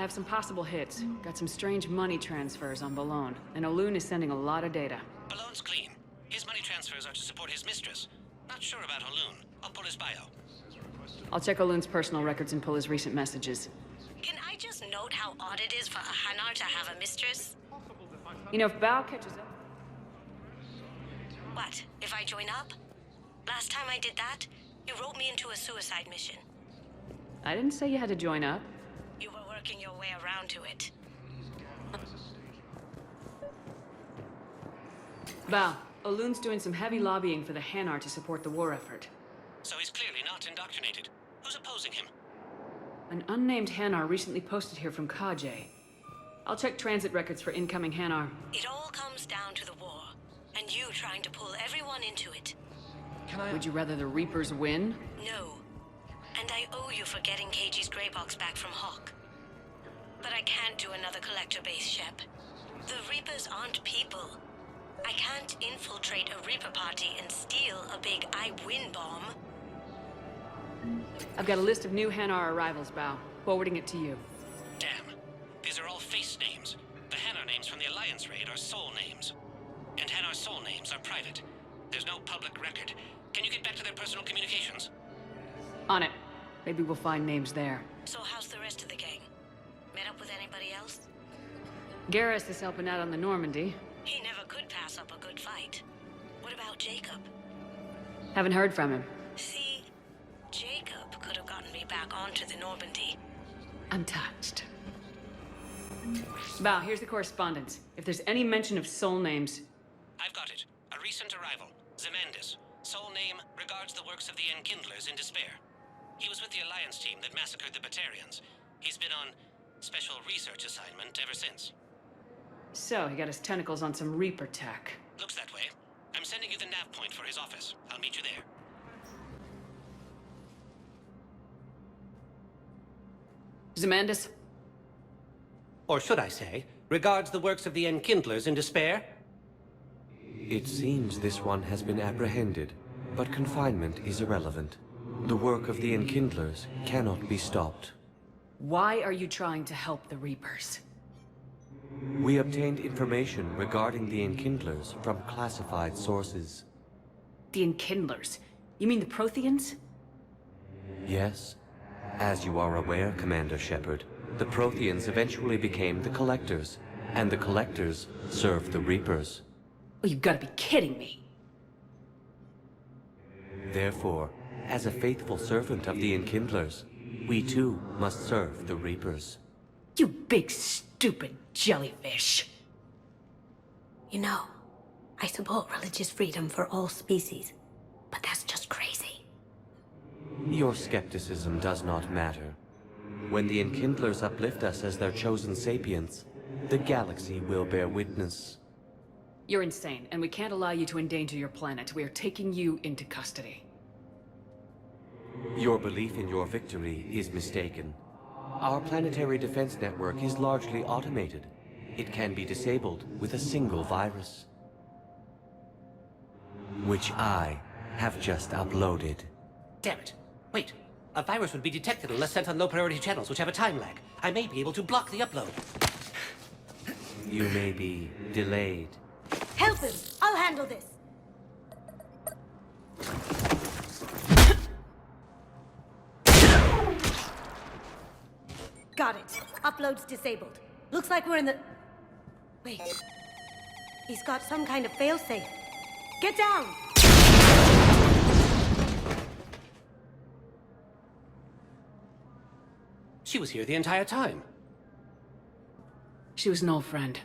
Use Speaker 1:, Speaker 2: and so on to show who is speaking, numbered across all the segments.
Speaker 1: have some possible hits. Got some strange money transfers on Balone, and Olun is sending a lot of data.
Speaker 2: Balone's clean. His money transfers are to support his mistress. Not sure about Olun. I'll pull his bio.
Speaker 1: I'll check Olun's personal records and pull his recent messages.
Speaker 3: Can I just note how odd it is for a Hanar to have a mistress?
Speaker 1: You know, if Bao catches up...
Speaker 3: What, if I join up? Last time I did that, you wrote me into a suicide mission.
Speaker 1: I didn't say you had to join up.
Speaker 3: You were working your way around to it.
Speaker 1: Bao, Olun's doing some heavy lobbying for the Hanar to support the war effort.
Speaker 2: So he's clearly not indoctrinated. Who's opposing him?
Speaker 1: An unnamed Hanar recently posted here from Kajay. I'll check transit records for incoming Hanar.
Speaker 3: It all comes down to the war, and you trying to pull everyone into it.
Speaker 1: Would you rather the Reapers win?
Speaker 3: No. And I owe you for getting KG's grey box back from Hawk. But I can't do another collector base, Shep. The Reapers aren't people. I can't infiltrate a Reaper party and steal a big I win bomb.
Speaker 1: I've got a list of new Hanar arrivals, Bao. Forwarding it to you.
Speaker 2: Damn. These are all face names. The Hanar names from the Alliance raid are soul names. And Hanar soul names are private. There's no public record. Can you get back to their personal communications?
Speaker 1: On it. Maybe we'll find names there.
Speaker 3: So how's the rest of the gang? Met up with anybody else?
Speaker 1: Garrus is helping out on the Normandy.
Speaker 3: He never could pass up a good fight. What about Jacob?
Speaker 1: Haven't heard from him.
Speaker 3: See, Jacob could have gotten me back onto the Normandy.
Speaker 1: I'm touched. Bao, here's the correspondence. If there's any mention of soul names...
Speaker 2: I've got it. A recent arrival. Zemandis. Soul name regards the works of the Enkindlers in despair. He was with the Alliance team that massacred the Batarians. He's been on special research assignment ever since.
Speaker 1: So, he got his tentacles on some Reaper tech.
Speaker 2: Looks that way. I'm sending you the nav point for his office. I'll meet you there.
Speaker 1: Zemandis?
Speaker 2: Or should I say, regards the works of the Enkindlers in despair?
Speaker 4: It seems this one has been apprehended, but confinement is irrelevant. The work of the Enkindlers cannot be stopped.
Speaker 1: Why are you trying to help the Reapers?
Speaker 4: We obtained information regarding the Enkindlers from classified sources.
Speaker 1: The Enkindlers? You mean the Protheans?
Speaker 4: Yes. As you are aware, Commander Shepard, the Protheans eventually became the Collectors, and the Collectors served the Reapers.
Speaker 1: Oh, you've got to be kidding me.
Speaker 4: Therefore, as a faithful servant of the Enkindlers, we too must serve the Reapers.
Speaker 1: You big stupid jellyfish.
Speaker 3: You know, I support religious freedom for all species, but that's just crazy.
Speaker 4: Your skepticism does not matter. When the Enkindlers uplift us as their chosen sapients, the galaxy will bear witness.
Speaker 1: You're insane, and we can't allow you to endanger your planet. We are taking you into custody.
Speaker 4: Your belief in your victory is mistaken. Our planetary defense network is largely automated. It can be disabled with a single virus. Which I have just uploaded.
Speaker 2: Damn it. Wait. A virus would be detected unless sent on low-priority channels, which have a time lag. I may be able to block the upload.
Speaker 4: You may be delayed.
Speaker 3: Help him! I'll handle this! Got it. Upload's disabled. Looks like we're in the... Wait. He's got some kind of failsafe. Get down!
Speaker 2: She was here the entire time.
Speaker 1: She was an old friend.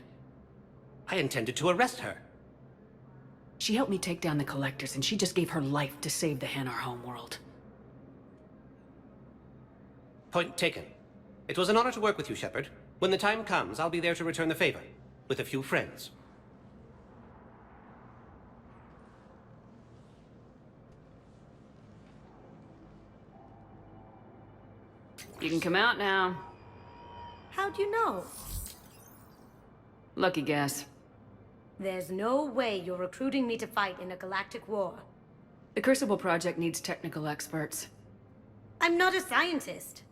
Speaker 2: I intended to arrest her.
Speaker 1: She helped me take down the Collectors, and she just gave her life to save the Hanar homeworld.
Speaker 2: Point taken. It was an honor to work with you, Shepard. When the time comes, I'll be there to return the favor. With a few friends.
Speaker 1: You can come out now.
Speaker 3: How'd you know?
Speaker 1: Lucky guess.
Speaker 3: There's no way you're recruiting me to fight in a galactic war.
Speaker 1: The Crucible Project needs technical experts.
Speaker 3: I'm not a scientist.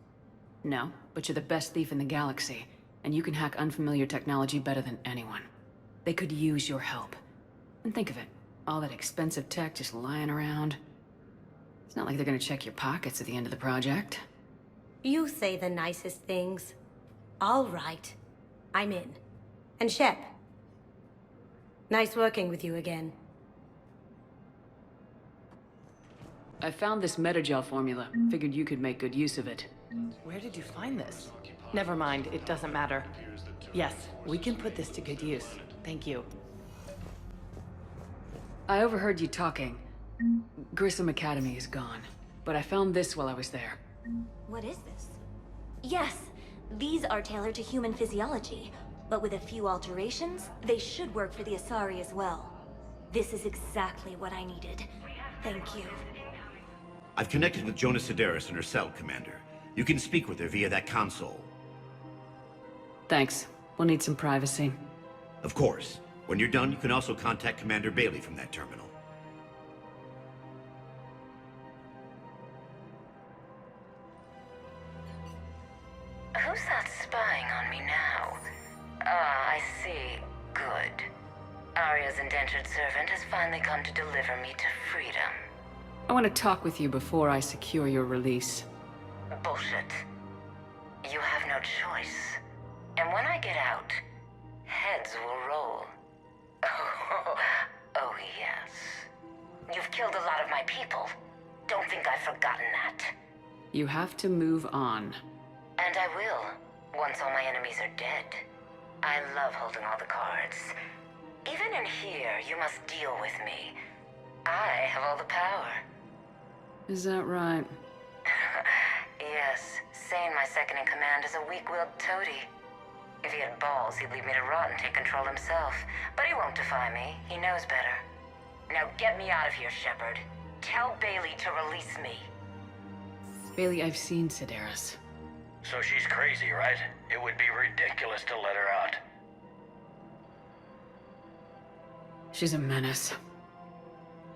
Speaker 1: No, but you're the best thief in the galaxy, and you can hack unfamiliar technology better than anyone. They could use your help. And think of it, all that expensive tech just lying around. It's not like they're gonna check your pockets at the end of the project.
Speaker 3: You say the nicest things. All right. I'm in. And Shep. Nice working with you again.
Speaker 1: I found this metagel formula. Figured you could make good use of it.
Speaker 5: Where did you find this? Never mind, it doesn't matter. Yes, we can put this to good use. Thank you.
Speaker 1: I overheard you talking. Grissom Academy is gone, but I found this while I was there.
Speaker 6: What is this? Yes, these are tailored to human physiology, but with a few alterations, they should work for the Asari as well. This is exactly what I needed. Thank you.
Speaker 7: I've connected with Jonas Sedaris in her cell, Commander. You can speak with her via that console.
Speaker 1: Thanks. We'll need some privacy.
Speaker 7: Of course. When you're done, you can also contact Commander Bailey from that terminal.
Speaker 8: Who's that spying on me now? Ah, I see. Good. Arya's indentured servant has finally come to deliver me to freedom.
Speaker 1: I want to talk with you before I secure your release.
Speaker 8: Bullshit. You have no choice. And when I get out, heads will roll. Oh, yes. You've killed a lot of my people. Don't think I've forgotten that.
Speaker 1: You have to move on.
Speaker 8: And I will, once all my enemies are dead. I love holding all the cards. Even in here, you must deal with me. I have all the power.
Speaker 1: Is that right?
Speaker 8: Yes, Sane, my second-in-command, is a weak-willed toady. If he had balls, he'd leave me to rot and take control himself. But he won't defy me. He knows better. Now get me out of here, Shepard. Tell Bailey to release me.
Speaker 1: Bailey, I've seen Sedaris.
Speaker 9: So she's crazy, right? It would be ridiculous to let her out.
Speaker 1: She's a menace.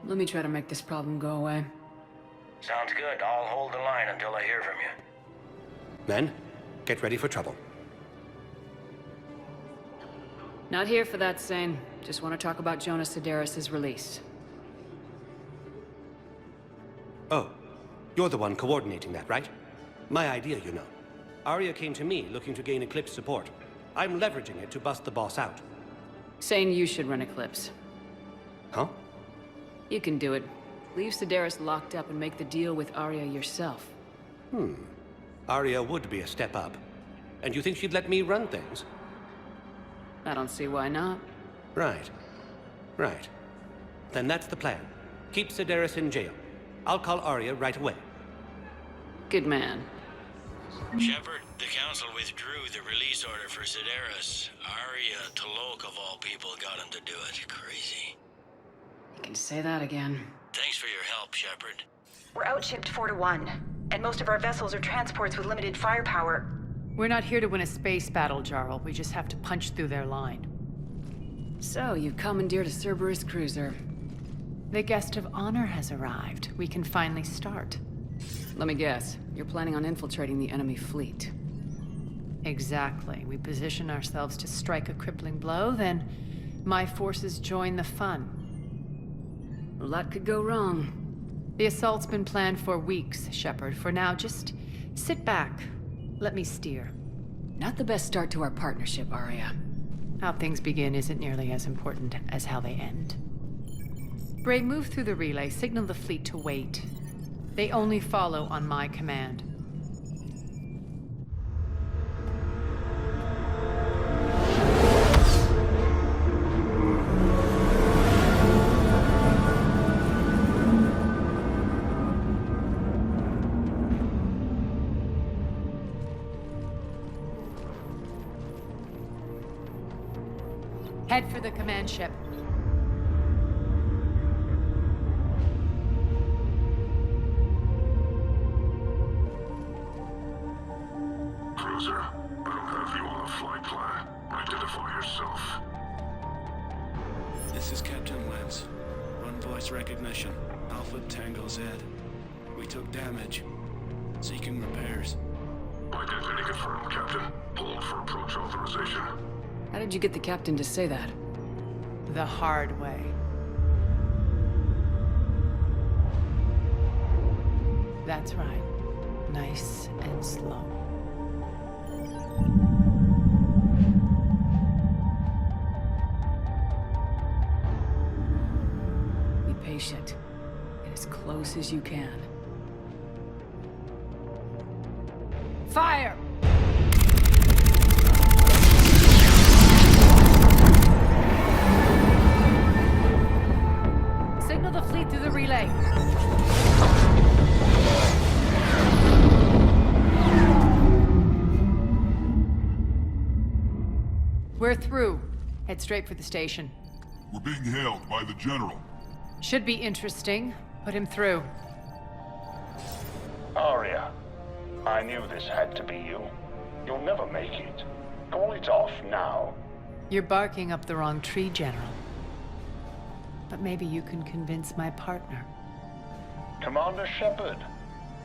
Speaker 1: Let me try to make this problem go away.
Speaker 9: Sounds good. I'll hold the line until I hear from you.
Speaker 10: Men, get ready for trouble.
Speaker 1: Not here for that, Sane. Just want to talk about Jonas Sedaris' release.
Speaker 10: Oh, you're the one coordinating that, right? My idea, you know. Arya came to me looking to gain Eclipse support. I'm leveraging it to bust the boss out.
Speaker 1: Sane, you should run Eclipse.
Speaker 10: Huh?
Speaker 1: You can do it. Leave Sedaris locked up and make the deal with Arya yourself.
Speaker 10: Arya would be a step up. And you think she'd let me run things?
Speaker 1: I don't see why not.
Speaker 10: Right. Right. Then that's the plan. Keep Sedaris in jail. I'll call Arya right away.
Speaker 1: Good man.
Speaker 11: Shepard, the Council withdrew the release order for Sedaris. Arya T'Loak, of all people, got him to do it. Crazy.
Speaker 1: You can say that again.
Speaker 11: Thanks for your help, Shepard.
Speaker 5: We're outshipped 4-1, and most of our vessels are transports with limited firepower.
Speaker 12: We're not here to win a space battle, Jarl. We just have to punch through their line.
Speaker 1: So, you've commandeered a Cerberus cruiser.
Speaker 12: The guest of honor has arrived. We can finally start.
Speaker 1: Let me guess. You're planning on infiltrating the enemy fleet.
Speaker 12: Exactly. We position ourselves to strike a crippling blow, then my forces join the fun.
Speaker 1: A lot could go wrong.
Speaker 12: The assault's been planned for weeks, Shepard. For now, just sit back. Let me steer.
Speaker 1: Not the best start to our partnership, Arya.
Speaker 12: How things begin isn't nearly as important as how they end. Bray, move through the relay. Signal the fleet to wait. They only follow on my command. Head for the command ship.
Speaker 13: Cruiser, I don't have you on the flight plan. Identify yourself.
Speaker 11: This is Captain Lance. Run voice recognition. Alpha Tango Z. We took damage. Seeking repairs.
Speaker 13: Identity confirmed, Captain. Hold for approach authorization.
Speaker 1: How did you get the captain to say that?
Speaker 12: The hard way. That's right. Nice and slow.
Speaker 1: Be patient. Get as close as you can.
Speaker 12: Fire! Signal the fleet through the relay. We're through. Head straight for the station.
Speaker 13: We're being hailed by the General.
Speaker 12: Should be interesting. Put him through.
Speaker 9: Arya, I knew this had to be you. You'll never make it. Call it off now.
Speaker 12: You're barking up the wrong tree, General. But maybe you can convince my partner.
Speaker 9: Commander Shepard,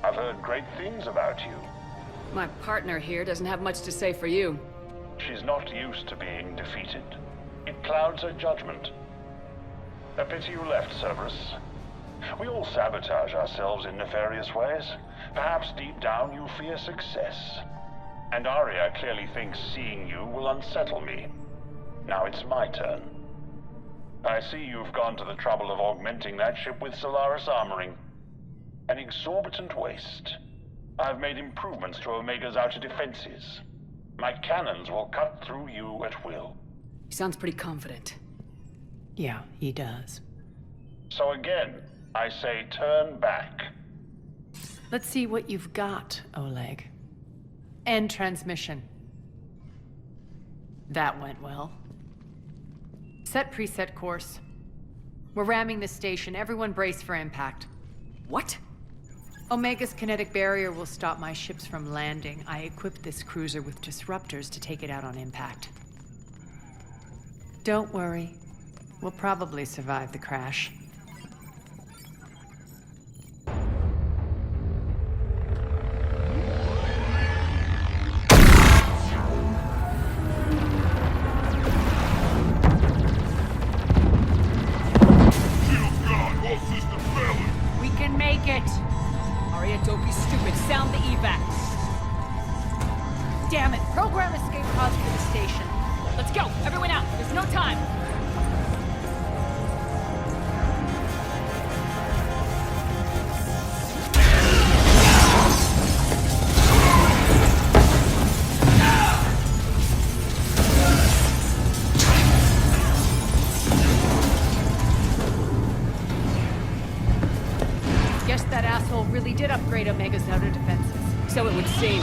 Speaker 9: I've heard great things about you.
Speaker 1: My partner here doesn't have much to say for you.
Speaker 9: She's not used to being defeated. It clouds her judgment. A pity you left, Cerberus. We all sabotage ourselves in nefarious ways. Perhaps deep down you fear success. And Arya clearly thinks seeing you will unsettle me. Now it's my turn. I see you've gone to the trouble of augmenting that ship with Solaris armoring. An exorbitant waste. I've made improvements to Omega's outer defenses. My cannons will cut through you at will.
Speaker 1: He sounds pretty confident.
Speaker 12: Yeah, he does.
Speaker 9: So again, I say turn back.
Speaker 12: Let's see what you've got, Oleg. End transmission. That went well. Set preset course. We're ramming the station. Everyone brace for impact.
Speaker 1: What?
Speaker 12: Omega's kinetic barrier will stop my ships from landing. I equipped this cruiser with disruptors to take it out on impact. Don't worry. We'll probably survive the crash.
Speaker 1: We can make it! Arya, don't be stupid. Sound the evac.
Speaker 12: Damn it! Program escape pods for the station.
Speaker 1: Let's go! Everyone out! There's no time!
Speaker 12: Guess that asshole really did upgrade Omega's outer defenses.
Speaker 1: So it would seem.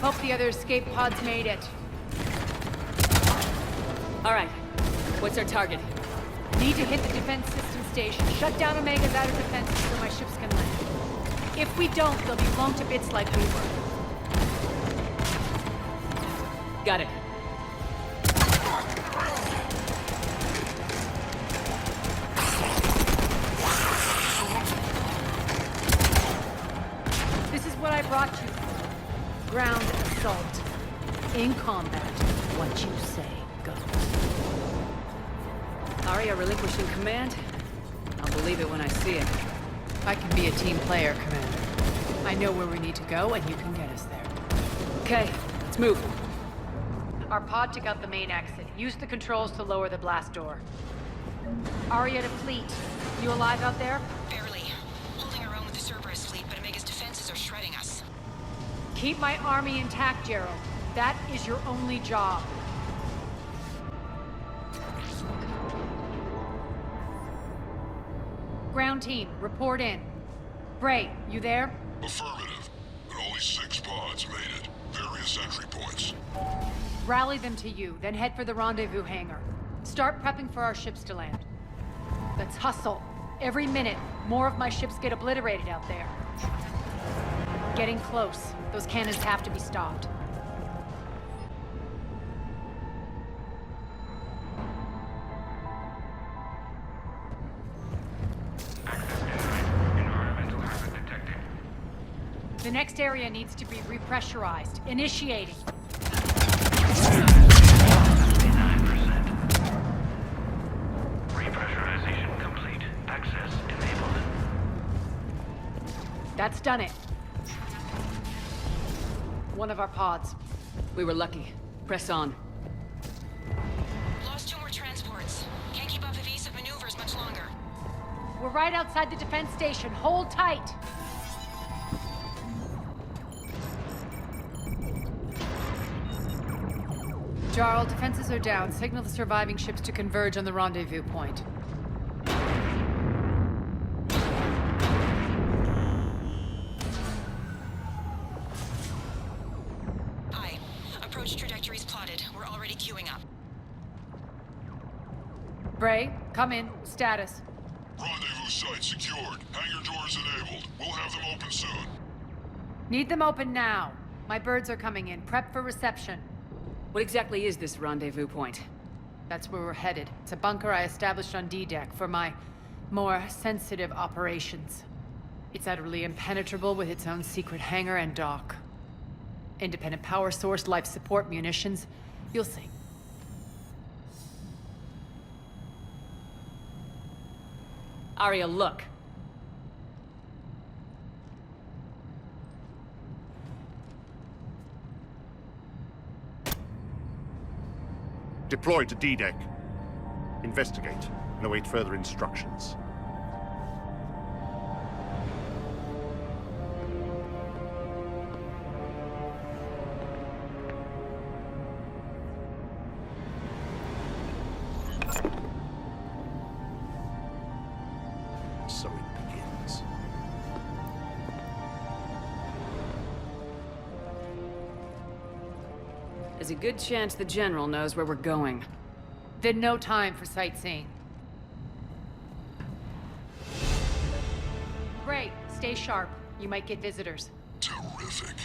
Speaker 12: Hope the other escape pods made it.
Speaker 1: All right. What's our target?
Speaker 12: Need to hit the defense system station. Shut down Omega's outer defenses so my ships can land. If we don't, they'll be blown to bits like we were.
Speaker 1: Got it.
Speaker 12: This is what I brought you. Ground assault. In combat, what you say goes.
Speaker 1: Arya relinquishing command? I'll believe it when I see it.
Speaker 12: I can be a team player, Commander. I know where we need to go, and you can get us there.
Speaker 1: Okay, let's move.
Speaker 12: Our pod took out the main exit. Use the controls to lower the blast door. Arya to fleet. You alive out there?
Speaker 14: Barely. Holding our own with the Cerberus fleet, but Omega's defenses are shredding us.
Speaker 12: Keep my army intact, Gerald. That is your only job. Ground team, report in. Bray, you there?
Speaker 13: Affirmative. And only 6 pods made it. Various entry points.
Speaker 12: Rally them to you, then head for the rendezvous hangar. Start prepping for our ships to land. Let's hustle. Every minute, more of my ships get obliterated out there. Getting close. Those cannons have to be stopped. The next area needs to be repressurized. Initiating.
Speaker 13: Repressurization complete. Access enabled.
Speaker 12: That's done it. One of our pods.
Speaker 1: We were lucky. Press on.
Speaker 14: Lost 2 more transports. Can't keep up evasive maneuvers much longer.
Speaker 12: We're right outside the defense station. Hold tight. Jarl, defenses are down. Signal the surviving ships to converge on the rendezvous point.
Speaker 14: Aye. Approach trajectories plotted. We're already queuing up.
Speaker 12: Bray, come in. Status.
Speaker 13: Rendezvous site secured. Hangar doors enabled. We'll have them open soon.
Speaker 12: Need them open now. My birds are coming in. Prep for reception.
Speaker 1: What exactly is this rendezvous point?
Speaker 12: That's where we're headed. It's a bunker I established on D-Deck for my more sensitive operations. It's utterly impenetrable with its own secret hangar and dock. Independent power source, life support, munitions. You'll see.
Speaker 1: Arya, look.
Speaker 15: Deploy to D-Deck. Investigate and await further instructions. So it begins.
Speaker 1: There's a good chance the General knows where we're going.
Speaker 12: Then no time for sightseeing. Great. Stay sharp. You might get visitors.
Speaker 13: Terrific.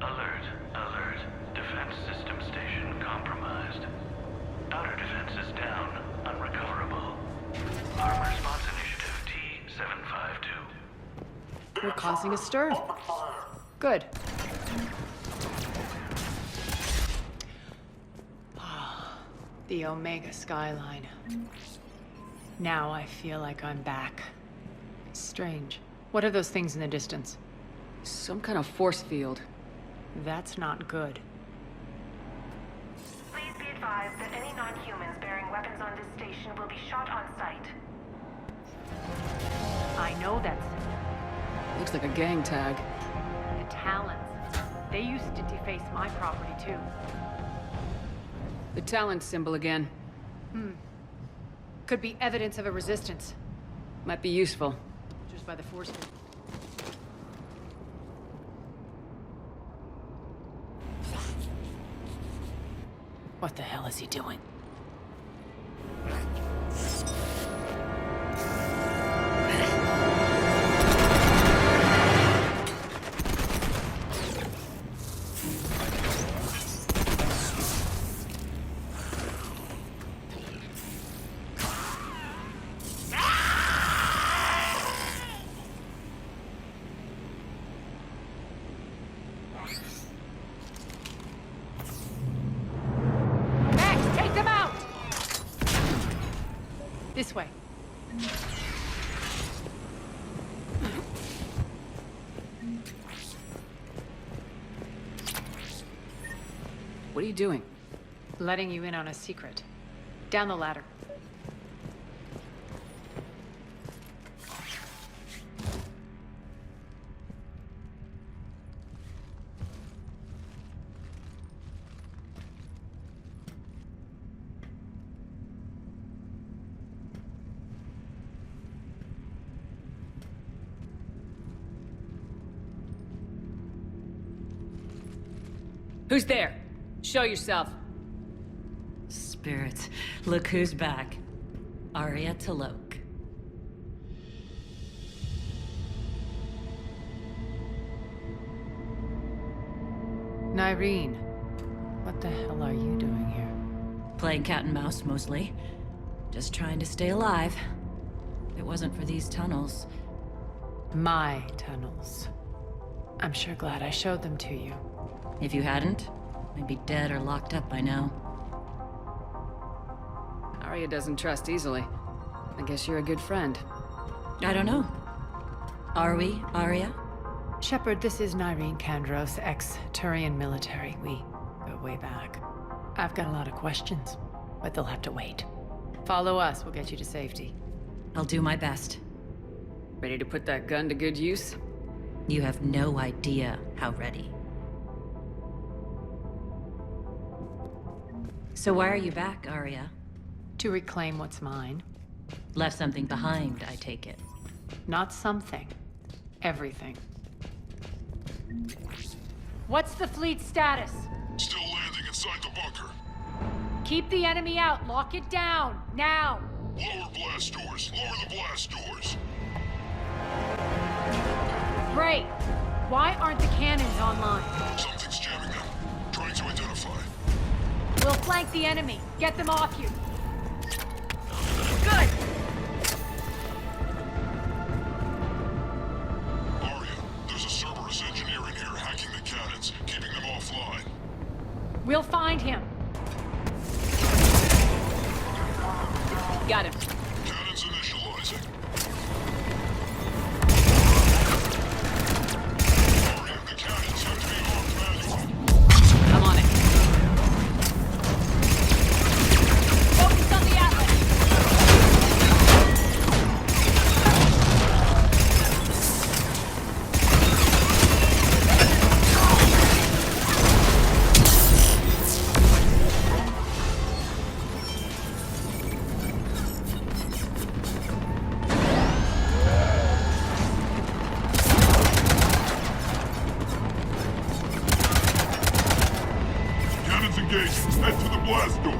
Speaker 13: Alert, alert. Defense system station compromised. Outer defenses down, unrecoverable. Armor response initiative T-752.
Speaker 12: We're causing a stir. Good. The Omega skyline. Now I feel like I'm back. Strange. What are those things in the distance?
Speaker 1: Some kind of force field.
Speaker 12: That's not good.
Speaker 16: Please be advised that any non-humans bearing weapons on this station will be shot on sight.
Speaker 12: I know that's...
Speaker 1: Looks like a gang tag.
Speaker 12: The Talons. They used to deface my property, too.
Speaker 1: The Talon symbol again.
Speaker 12: Could be evidence of a resistance.
Speaker 1: Might be useful.
Speaker 12: Just by the force field. What the hell is he doing? This way.
Speaker 1: What are you doing?
Speaker 12: Letting you in on a secret. Down the ladder.
Speaker 1: Who's there? Show yourself.
Speaker 17: Spirits, look who's back. Arya Talok.
Speaker 12: Nyreen, what the hell are you doing here?
Speaker 17: Playing cat and mouse, mostly. Just trying to stay alive. If it wasn't for these tunnels...
Speaker 12: My tunnels. I'm sure glad I showed them to you.
Speaker 17: If you hadn't, I'd be dead or locked up by now.
Speaker 1: Arya doesn't trust easily. I guess you're a good friend.
Speaker 17: I don't know. Are we, Arya?
Speaker 12: Shepard, this is Nyreen Kandros, ex-Turian military. We go way back. I've got a lot of questions, but they'll have to wait. Follow us, we'll get you to safety.
Speaker 17: I'll do my best.
Speaker 1: Ready to put that gun to good use?
Speaker 17: You have no idea how ready. So why are you back, Arya?
Speaker 12: To reclaim what's mine.
Speaker 17: Left something behind, I take it.
Speaker 12: Not something. Everything. What's the fleet status?
Speaker 13: Still landing inside the bunker.
Speaker 12: Keep the enemy out. Lock it down. Now.
Speaker 13: Lower blast doors. Lower the blast doors.
Speaker 12: Great. Why aren't the cannons online?
Speaker 13: Something's jamming them. Trying to identify.
Speaker 12: We'll flank the enemy. Get them off you. Good.
Speaker 13: Arya, there's a Cerberus engineer in here hacking the cannons, keeping them offline.
Speaker 12: We'll find him.
Speaker 1: Got him.
Speaker 13: Cannons initializing. Arya, the cannons have to be armed manually.
Speaker 1: I'm on it. Focus on the Atlas.
Speaker 13: Cannons engaged. Head for the blast door.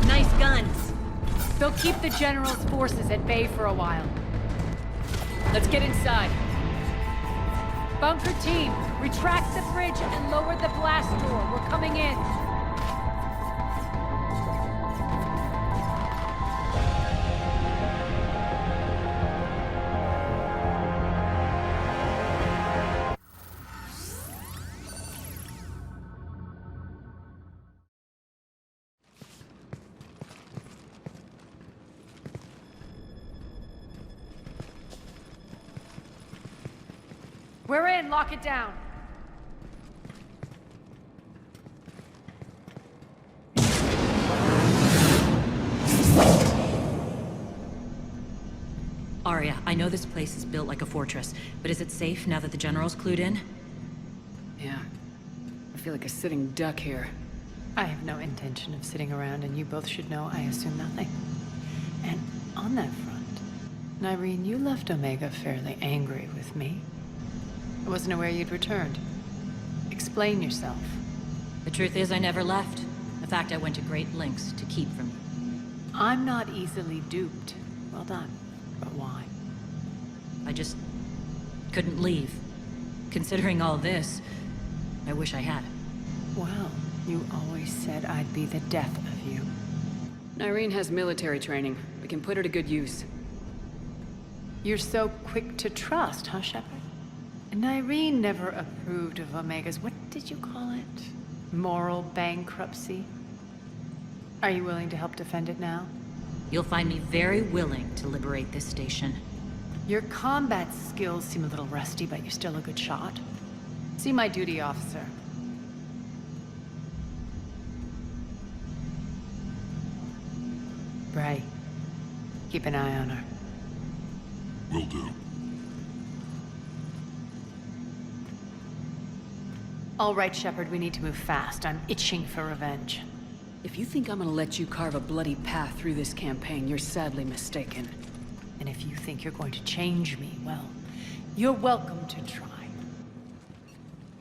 Speaker 12: Nice guns. They'll keep the General's forces at bay for a while.
Speaker 1: Let's get inside.
Speaker 12: Bunker team, retract the bridge and lower the blast door. We're coming in. We're in. Lock it down.
Speaker 17: Arya, I know this place is built like a fortress, but is it safe now that the General's clued in?
Speaker 1: Yeah. I feel like a sitting duck here.
Speaker 12: I have no intention of sitting around, and you both should know I assume nothing. And on that front, Nyreen, you left Omega fairly angry with me. I wasn't aware you'd returned. Explain yourself.
Speaker 17: The truth is I never left. In fact, I went to great lengths to keep from you.
Speaker 12: I'm not easily duped. Well done. But why?
Speaker 17: I just couldn't leave. Considering all this, I wish I had.
Speaker 12: Well, you always said I'd be the death of you.
Speaker 1: Nyreen has military training. We can put her to good use.
Speaker 12: You're so quick to trust, huh, Shepard? Nyreen never approved of Omega's, what did you call it? Moral bankruptcy? Are you willing to help defend it now?
Speaker 17: You'll find me very willing to liberate this station.
Speaker 12: Your combat skills seem a little rusty, but you're still a good shot. See my duty officer. Bray, keep an eye on her.
Speaker 13: Will do.
Speaker 12: All right, Shepard, we need to move fast. I'm itching for revenge.
Speaker 1: If you think I'm gonna let you carve a bloody path through this campaign, you're sadly mistaken.
Speaker 12: And if you think you're going to change me, well, you're welcome to try.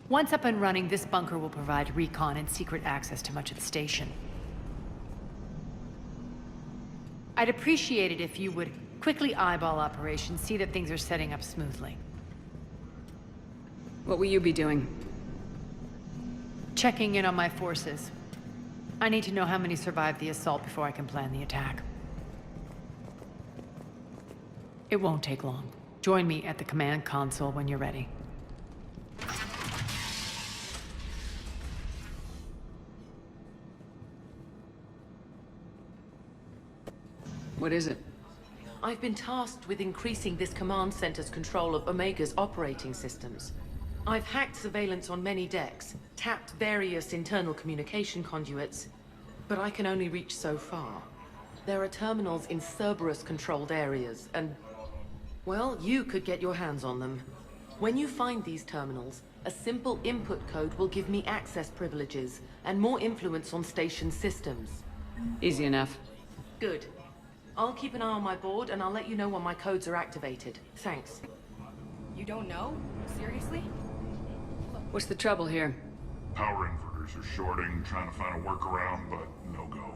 Speaker 12: Once up and running, this bunker will provide recon and secret access to much of the station. I'd appreciate it if you would quickly eyeball operations, see that things are setting up smoothly.
Speaker 1: What will you be doing?
Speaker 12: Checking in on my forces. I need to know how many survived the assault before I can plan the attack. It won't take long. Join me at the command console when you're ready.
Speaker 1: What is it?
Speaker 5: I've been tasked with increasing this command center's control of Omega's operating systems. I've hacked surveillance on many decks, tapped various internal communication conduits, but I can only reach so far. There are terminals in Cerberus-controlled areas, and, well, you could get your hands on them. When you find these terminals, a simple input code will give me access privileges and more influence on station systems.
Speaker 1: Easy enough.
Speaker 5: Good. I'll keep an eye on my board, and I'll let you know when my codes are activated. Thanks.
Speaker 18: You don't know? Seriously?
Speaker 1: What's the trouble here?
Speaker 13: Power inverters are shorting, trying to find a workaround, but no go.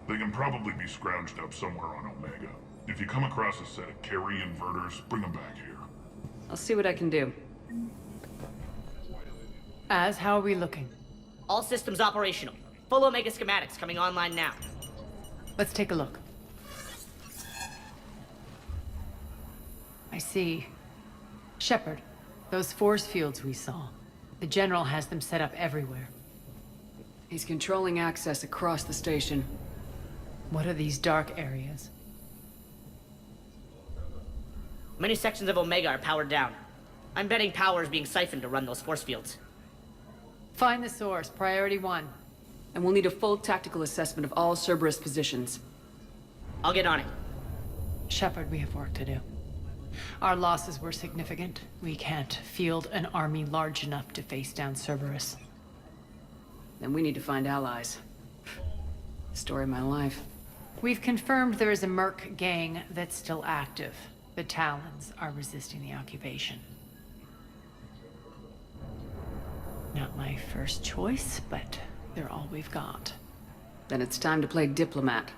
Speaker 13: They can probably be scrounged up somewhere on Omega. If you come across a set of carry inverters, bring them back here.
Speaker 1: I'll see what I can do.
Speaker 12: How are we looking?
Speaker 18: All systems operational. Full Omega schematics coming online now.
Speaker 12: Let's take a look. I see. Shepard, those force fields we saw. The General has them set up everywhere.
Speaker 1: He's controlling access across the station.
Speaker 12: What are these dark areas?
Speaker 18: Many sections of Omega are powered down. I'm betting power is being siphoned to run those force fields.
Speaker 12: Find the source, priority 1.
Speaker 1: And we'll need a full tactical assessment of all Cerberus positions.
Speaker 18: I'll get on it.
Speaker 12: Shepard, we have work to do. Our losses were significant. We can't field an army large enough to face down Cerberus.
Speaker 1: Then we need to find allies. Story of my life.
Speaker 12: We've confirmed there is a Merc gang that's still active. The Talons are resisting the occupation. Not my first choice, but they're all we've got.
Speaker 1: Then it's time to play diplomat.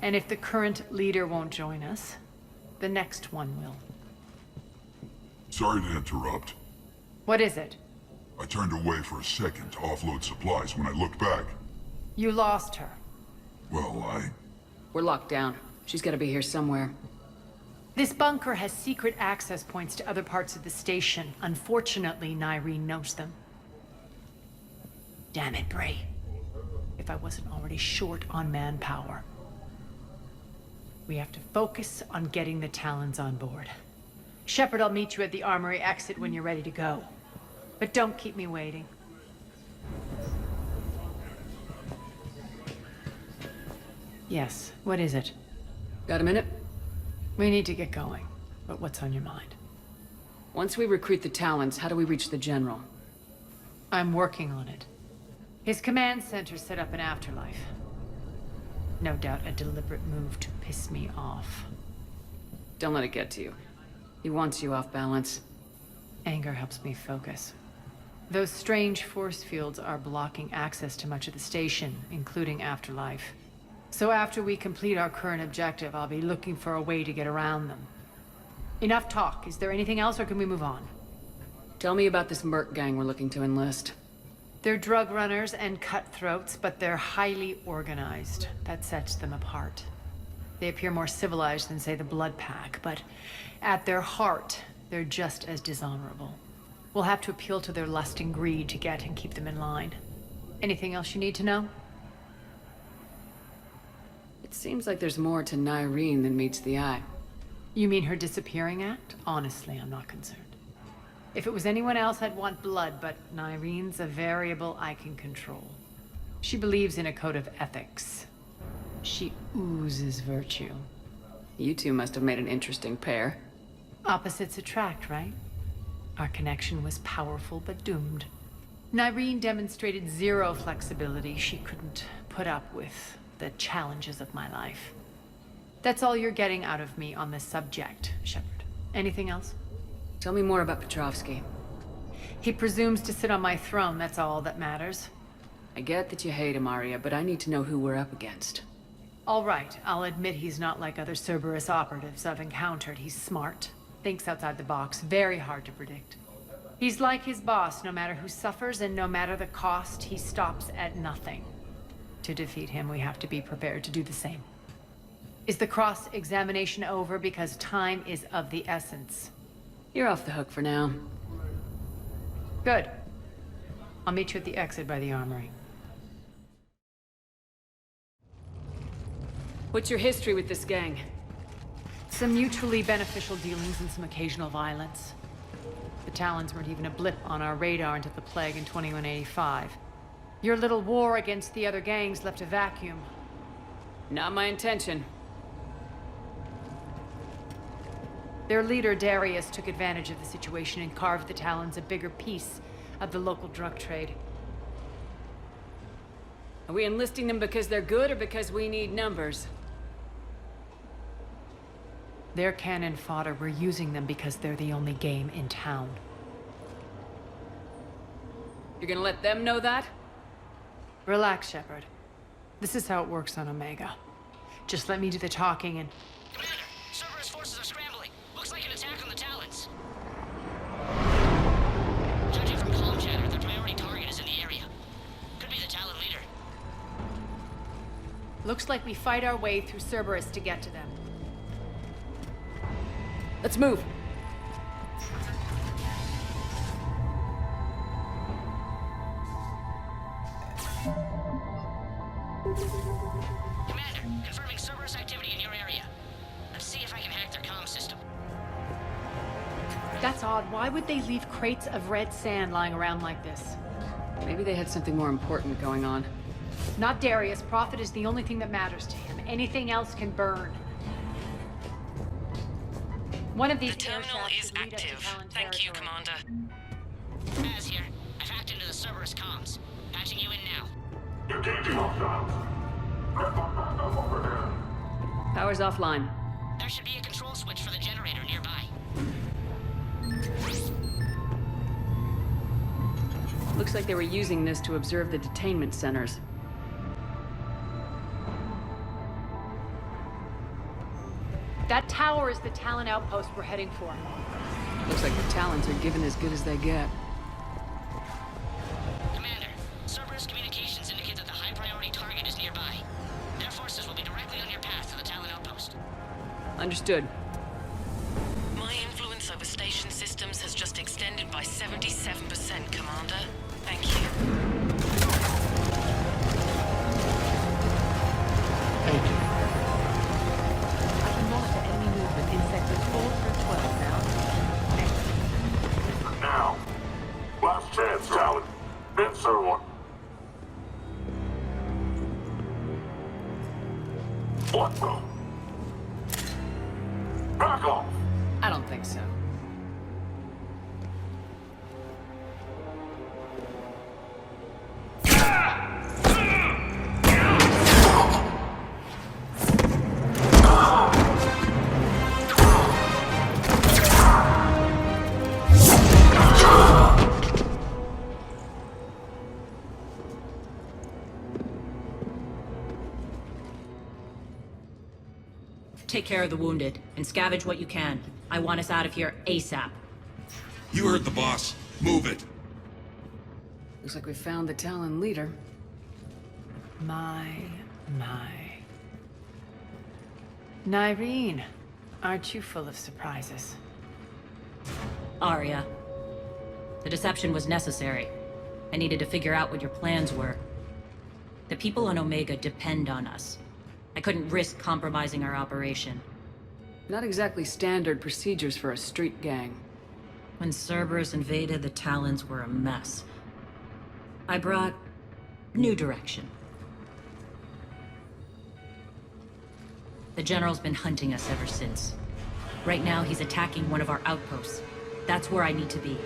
Speaker 12: And if the current leader won't join us, the next one will.
Speaker 13: Sorry to interrupt.
Speaker 12: What is it?
Speaker 13: I turned away for a second to offload supplies. When I looked back,
Speaker 12: You lost her.
Speaker 13: well,
Speaker 1: We're locked down. She's gotta be here somewhere.
Speaker 12: This bunker has secret access points to other parts of the station. Unfortunately, Nyreen knows them. Damn it, Bray. If I wasn't already short on manpower. We have to focus on getting the Talons on board. Shepard, I'll meet you at the armory exit when you're ready to go. But don't keep me waiting. Yes, what is it?
Speaker 1: Got a minute?
Speaker 12: We need to get going. But what's on your mind?
Speaker 1: Once we recruit the Talons, how do we reach the General?
Speaker 12: I'm working on it. His command center set up an afterlife. No doubt a deliberate move to piss me off.
Speaker 1: Don't let it get to you. He wants you off balance.
Speaker 12: Anger helps me focus. Those strange force fields are blocking access to much of the station, including Afterlife. So after we complete our current objective, I'll be looking for a way to get around them. Enough talk. Is there anything else, or can we move on?
Speaker 1: Tell me about this Merc gang we're looking to enlist.
Speaker 12: They're drug runners and cutthroats, but they're highly organized. That sets them apart. They appear more civilized than, say, the Blood Pack, but at their heart, they're just as dishonorable. We'll have to appeal to their lust and greed to get and keep them in line. Anything else you need to know?
Speaker 1: It seems like there's more to Nyreen than meets the eye.
Speaker 12: You mean her disappearing act? Honestly, I'm not concerned. If it was anyone else, I'd want blood, but Nyreen's a variable I can control. She believes in a code of ethics. She oozes virtue.
Speaker 1: You two must have made an interesting pair.
Speaker 12: Opposites attract, right? Our connection was powerful but doomed. Nyreen demonstrated zero flexibility. She couldn't put up with the challenges of my life. That's all you're getting out of me on this subject, Shepard. Anything else?
Speaker 1: Tell me more about Petrovsky.
Speaker 12: He presumes to sit on my throne, that's all that matters.
Speaker 1: I get that you hate him, Arya, but I need to know who we're up against.
Speaker 12: All right, I'll admit he's not like other Cerberus operatives I've encountered. He's smart, thinks outside the box, very hard to predict. He's like his boss, no matter who suffers and no matter the cost, he stops at nothing. To defeat him, we have to be prepared to do the same. Is the cross-examination over? Because time is of the essence.
Speaker 1: You're off the hook for now.
Speaker 12: Good. I'll meet you at the exit by the armory.
Speaker 1: What's your history with this gang?
Speaker 12: Some mutually beneficial dealings and some occasional violence. The Talons weren't even a blip on our radar until the plague in 2185. Your little war against the other gangs left a vacuum.
Speaker 1: Not my intention.
Speaker 12: Their leader, Darius, took advantage of the situation and carved the Talons a bigger piece of the local drug trade.
Speaker 1: Are we enlisting them because they're good or because we need numbers?
Speaker 12: They're cannon fodder. We're using them because they're the only game in town.
Speaker 1: You're gonna let them know that?
Speaker 12: Relax, Shepard. This is how it works on Omega. Just let me do the talking and...
Speaker 18: Commander, Cerberus forces are scrambling. Looks like an attack on the Talons. Judging from comm chatter, their priority target is in the area. Could be the Talon leader.
Speaker 12: Looks like we fight our way through Cerberus to get to them.
Speaker 1: Let's move.
Speaker 18: Commander, confirming Cerberus activity in your area. Let's see if I can hack their comm system.
Speaker 12: That's odd. Why would they leave crates of red sand lying around like this?
Speaker 1: Maybe they had something more important going on.
Speaker 12: Not Darius. Profit is the only thing that matters to him. Anything else can burn. One of these
Speaker 14: The terminal is active. Thank you, Commander.
Speaker 18: Baz here. I've hacked into the Cerberus comms. Patching you in now.
Speaker 1: Power's offline.
Speaker 18: There should be a control switch for the generator nearby.
Speaker 1: Looks like they were using this to observe the detainment centers.
Speaker 12: That tower is the Talon outpost we're heading for.
Speaker 1: Looks like the Talons are given as good as they get.
Speaker 18: Commander, Cerberus communications indicate that the high-priority target is nearby. Their forces will be directly on your path to the Talon outpost.
Speaker 1: Understood.
Speaker 14: My influence over station systems has just extended by 77%, Commander. Thank you.
Speaker 10: Thank you.
Speaker 12: I can monitor enemy movement in sectors 4 through 12 now.
Speaker 13: Now. Last chance, Talon. Answer one. What the? Back off!
Speaker 1: I don't think so.
Speaker 17: Take care of the wounded, and scavenge what you can. I want us out of here ASAP.
Speaker 19: You heard the boss. Move it.
Speaker 1: Looks like we found the Talon leader.
Speaker 12: My. Nyreen, aren't you full of surprises?
Speaker 17: Arya. The deception was necessary. I needed to figure out what your plans were. The people on Omega depend on us. I couldn't risk compromising our operation.
Speaker 1: Not exactly standard procedures for a street gang.
Speaker 17: When Cerberus invaded, the Talons were a mess. I brought new direction. The General's been hunting us ever since. Right now, he's attacking one of our outposts. That's where I need to be.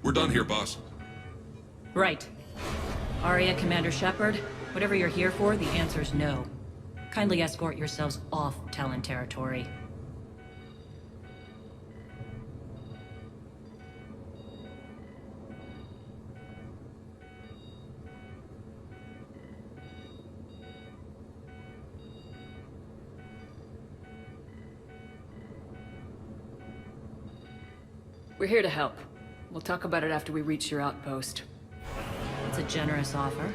Speaker 19: We're done here, boss.
Speaker 17: Right. Aria, Commander Shepard, whatever you're here for, the answer's no. Kindly escort yourselves off Talon territory.
Speaker 1: We're here to help. We'll talk about it after we reach your outpost.
Speaker 17: It's a generous offer.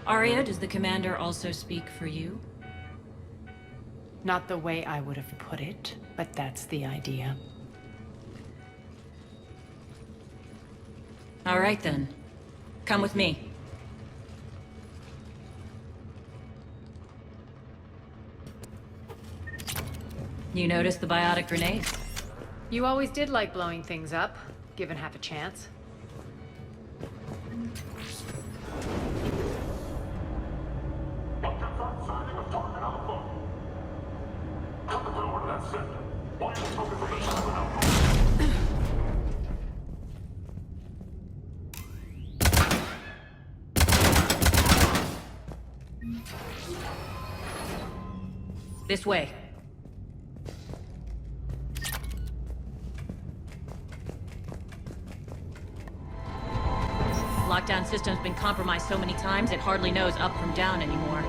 Speaker 17: Aria, does the Commander also speak for you?
Speaker 12: Not the way I would have put it, but that's the idea.
Speaker 17: All right then. Come with me. You noticed the biotic grenade?
Speaker 12: You always did like blowing things up, given half a chance.
Speaker 17: This way. Lockdown system's been compromised so many times, it hardly knows up from down anymore.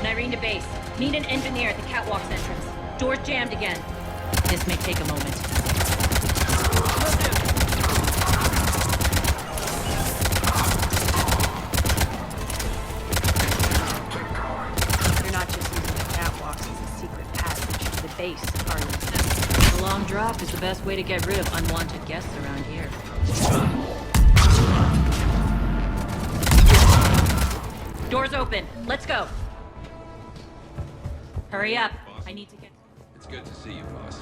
Speaker 17: Nyrene to base. Need an engineer at the catwalk's entrance. Door's jammed again. This may take a moment.
Speaker 12: You're not just using the catwalks as a secret passage to the base, are you?
Speaker 17: The long drop is the best way to get rid of unwanted guests around here. Door's open. Let's go. Hurry up. I need to get...
Speaker 19: It's good to see you, boss.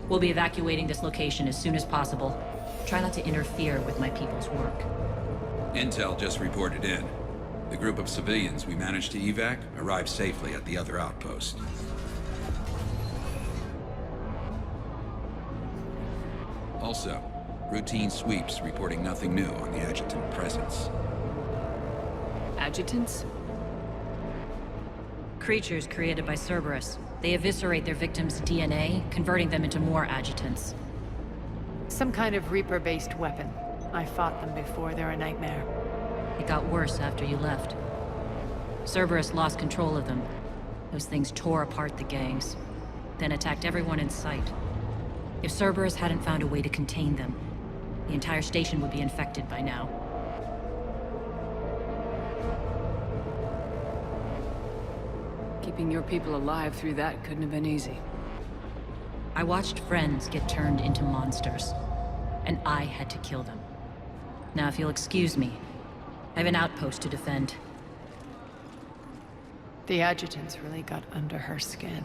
Speaker 17: We'll be evacuating this location as soon as possible. Try not to interfere with my people's work.
Speaker 19: Intel just reported in. The group of civilians we managed to evac arrived safely at the other outpost. Also, routine sweeps reporting nothing new on the adjutant presence.
Speaker 1: Adjutants?
Speaker 17: Creatures created by Cerberus. They eviscerate their victims' DNA, converting them into more adjutants.
Speaker 12: Some kind of Reaper-based weapon. I fought them before, they're a nightmare.
Speaker 17: It got worse after you left. Cerberus lost control of them. Those things tore apart the gangs, then attacked everyone in sight. If Cerberus hadn't found a way to contain them, the entire station would be infected by now.
Speaker 1: Keeping your people alive through that couldn't have been easy.
Speaker 17: I watched friends get turned into monsters, and I had to kill them. Now, if you'll excuse me, I have an outpost to defend.
Speaker 12: The adjutants really got under her skin.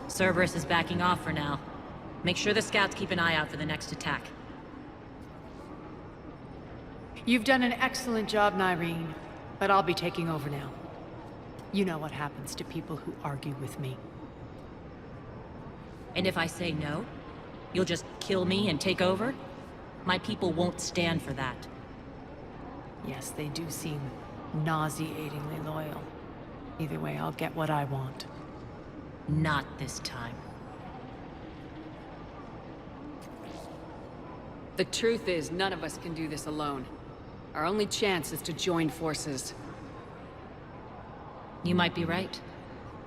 Speaker 17: Cerberus is backing off for now. Make sure the scouts keep an eye out for the next attack.
Speaker 12: You've done an excellent job, Nyrene, but I'll be taking over now. You know what happens to people who argue with me.
Speaker 17: And if I say no, you'll just kill me and take over? My people won't stand for that.
Speaker 12: Yes, they do seem nauseatingly loyal. Either way, I'll get what I want.
Speaker 17: Not this time.
Speaker 1: The truth is, none of us can do this alone. Our only chance is to join forces.
Speaker 17: You might be right,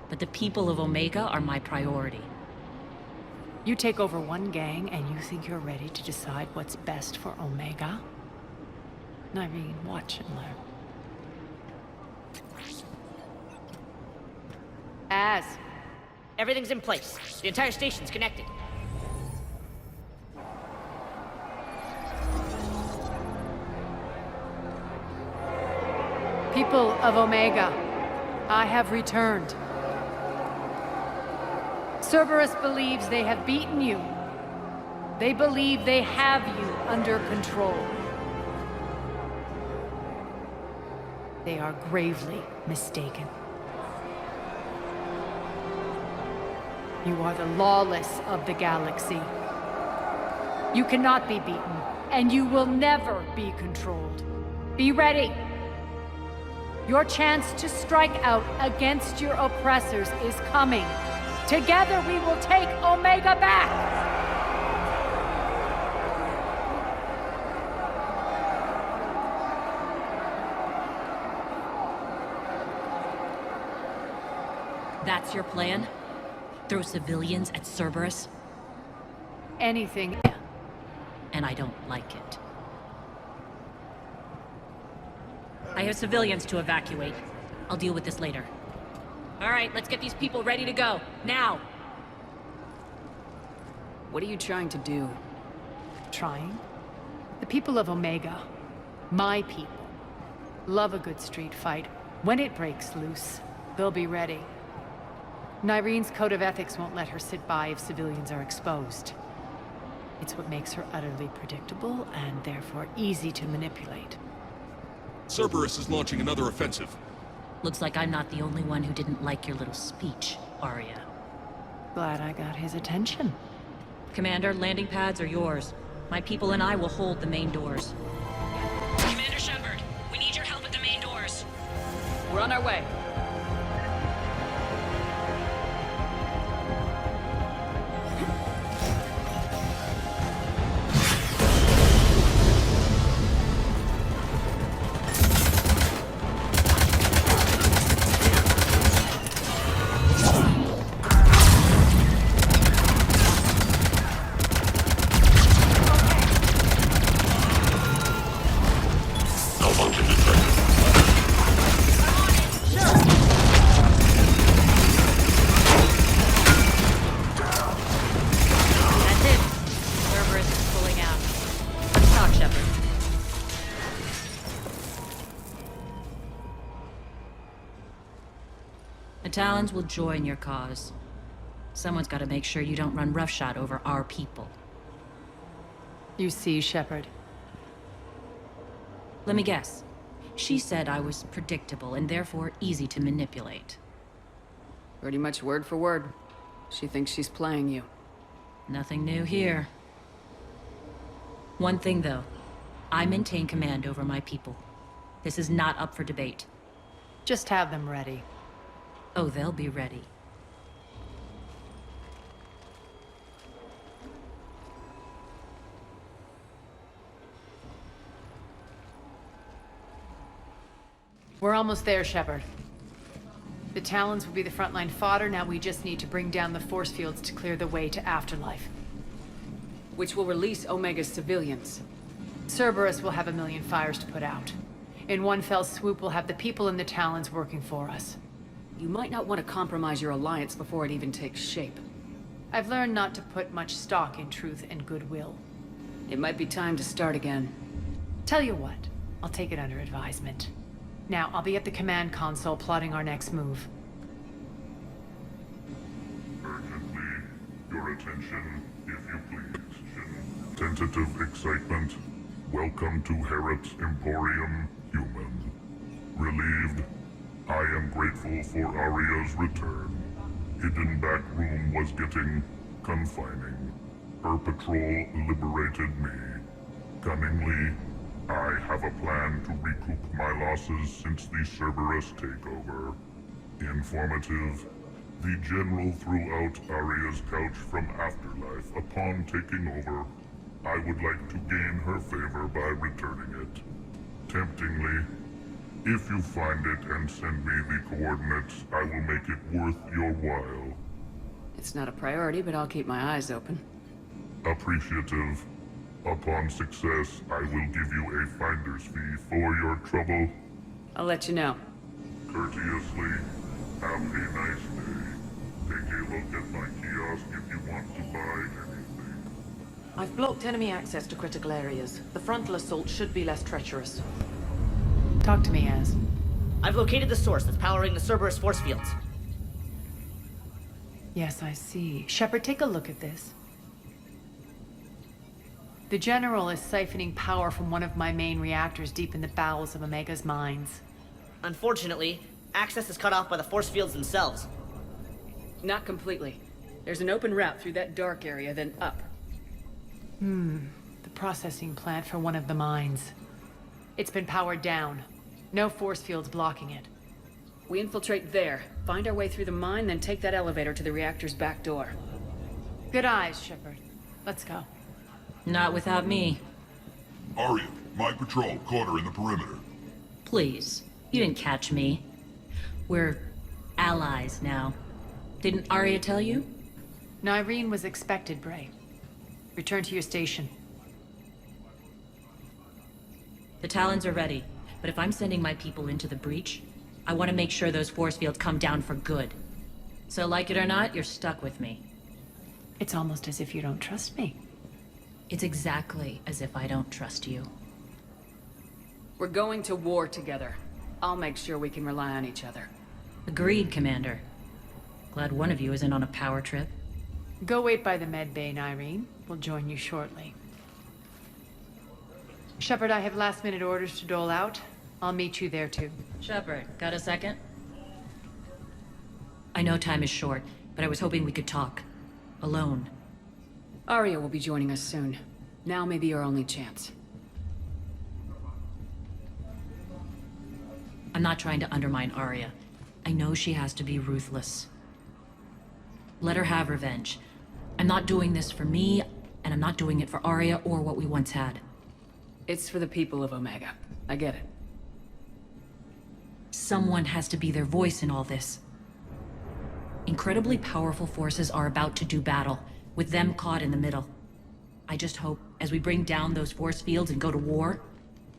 Speaker 17: but the people of Omega are my priority.
Speaker 12: You take over one gang and you think you're ready to decide what's best for Omega? Irene, watch and learn.
Speaker 18: Everything's in place. The entire station's connected.
Speaker 12: People of Omega, I have returned. Cerberus believes they have beaten you. They believe they have you under control. They are gravely mistaken. You are the lawless of the galaxy. You cannot be beaten, and you will never be controlled. Be ready. Your chance to strike out against your oppressors is coming. Together we will take Omega back!
Speaker 17: That's your plan? Throw civilians at Cerberus?
Speaker 12: Anything.
Speaker 17: And I don't like it. I have civilians to evacuate. I'll deal with this later. All right, let's get these people ready to go. Now!
Speaker 1: What are you trying to do?
Speaker 12: Trying? The people of Omega, my people, love a good street fight. When it breaks loose, they'll be ready. Irene's code of ethics won't let her sit by if civilians are exposed. It's what makes her utterly predictable and therefore easy to manipulate.
Speaker 20: Cerberus is launching another offensive.
Speaker 17: Looks like I'm not the only one who didn't like your little speech, Arya.
Speaker 12: Glad I got his attention.
Speaker 17: Commander, landing pads are yours. My people and I will hold the main doors.
Speaker 14: Commander Shepard, we need your help at the main doors.
Speaker 1: We're on our way.
Speaker 17: Talons will join your cause. Someone's got to make sure you don't run roughshod over our people.
Speaker 12: You see, Shepard.
Speaker 17: Let me guess. She said I was predictable and therefore easy to manipulate.
Speaker 1: Pretty much word for word. She thinks she's playing you.
Speaker 17: Nothing new here. One thing, though. I maintain command over my people. This is not up for debate.
Speaker 12: Just have them ready.
Speaker 17: Oh, they'll be ready.
Speaker 12: We're almost there, Shepard. The Talons will be the frontline fodder. Now we just need to bring down the force fields to clear the way to Afterlife.
Speaker 1: Which will release Omega's civilians.
Speaker 12: Cerberus will have 1,000,000 fires to put out. In one fell swoop, we'll have the people in the Talons working for us.
Speaker 1: You might not want to compromise your alliance before it even takes shape.
Speaker 12: I've learned not to put much stock in truth and goodwill.
Speaker 1: It might be time to start again.
Speaker 12: Tell you what, I'll take it under advisement. Now, I'll be at the command console plotting our next move.
Speaker 13: Urgently, your attention, if you please. Tentative excitement. Welcome to Herod's Emporium, human. Relieved. I am grateful for Arya's return. Hidden back room was getting confining. Her patrol liberated me. Cunningly, I have a plan to recoup my losses since the Cerberus takeover. Informative. The General threw out Aria's couch from Afterlife upon taking over. I would like to gain her favor by returning it. Temptingly, if you find it and send me the coordinates, I will make it worth your while.
Speaker 1: It's not a priority, but I'll keep my eyes open.
Speaker 13: Appreciative. Upon success, I will give you a finder's fee for your trouble.
Speaker 1: I'll let you know.
Speaker 13: Courteously, have a nice day. Take a look at my kiosk if you want to buy anything.
Speaker 5: I've blocked enemy access to critical areas. The frontal assault should be less treacherous.
Speaker 12: Talk to me, Az.
Speaker 18: I've located the source that's powering the Cerberus force fields.
Speaker 12: Yes, I see. Shepard, take a look at this. The General is siphoning power from one of my main reactors deep in the bowels of Omega's mines.
Speaker 18: Unfortunately, access is cut off by the force fields themselves.
Speaker 1: Not completely. There's an open route through that dark area, then up.
Speaker 12: The processing plant for one of the mines. It's been powered down. No force fields blocking it.
Speaker 1: We infiltrate there, find our way through the mine, then take that elevator to the reactor's back door.
Speaker 12: Good eyes, Shepard. Let's go.
Speaker 17: Not without me.
Speaker 13: Arya, my patrol caught her in the perimeter.
Speaker 17: Please. You didn't catch me. We're allies now. Didn't Arya tell you?
Speaker 12: Nyreen was expected, Bray. Return to your station.
Speaker 17: The Talons are ready, but if I'm sending my people into the breach, I want to make sure those force fields come down for good. So like it or not, you're stuck with me.
Speaker 12: It's almost as if you don't trust me.
Speaker 17: It's exactly as if I don't trust you.
Speaker 1: We're going to war together. I'll make sure we can rely on each other.
Speaker 17: Agreed, Commander. Glad one of you isn't on a power trip.
Speaker 12: Go wait by the med bay, Nyreen. We'll join you shortly. Shepard, I have last-minute orders to dole out. I'll meet you there, too.
Speaker 17: Shepard, got a second? I know time is short, but I was hoping we could talk. Alone.
Speaker 1: Arya will be joining us soon. Now may be our only chance.
Speaker 17: I'm not trying to undermine Arya. I know she has to be ruthless. Let her have revenge. I'm not doing this for me, and I'm not doing it for Arya or what we once had.
Speaker 1: It's for the people of Omega. I get it.
Speaker 17: Someone has to be their voice in all this. Incredibly powerful forces are about to do battle, with them caught in the middle. I just hope, as we bring down those force fields and go to war,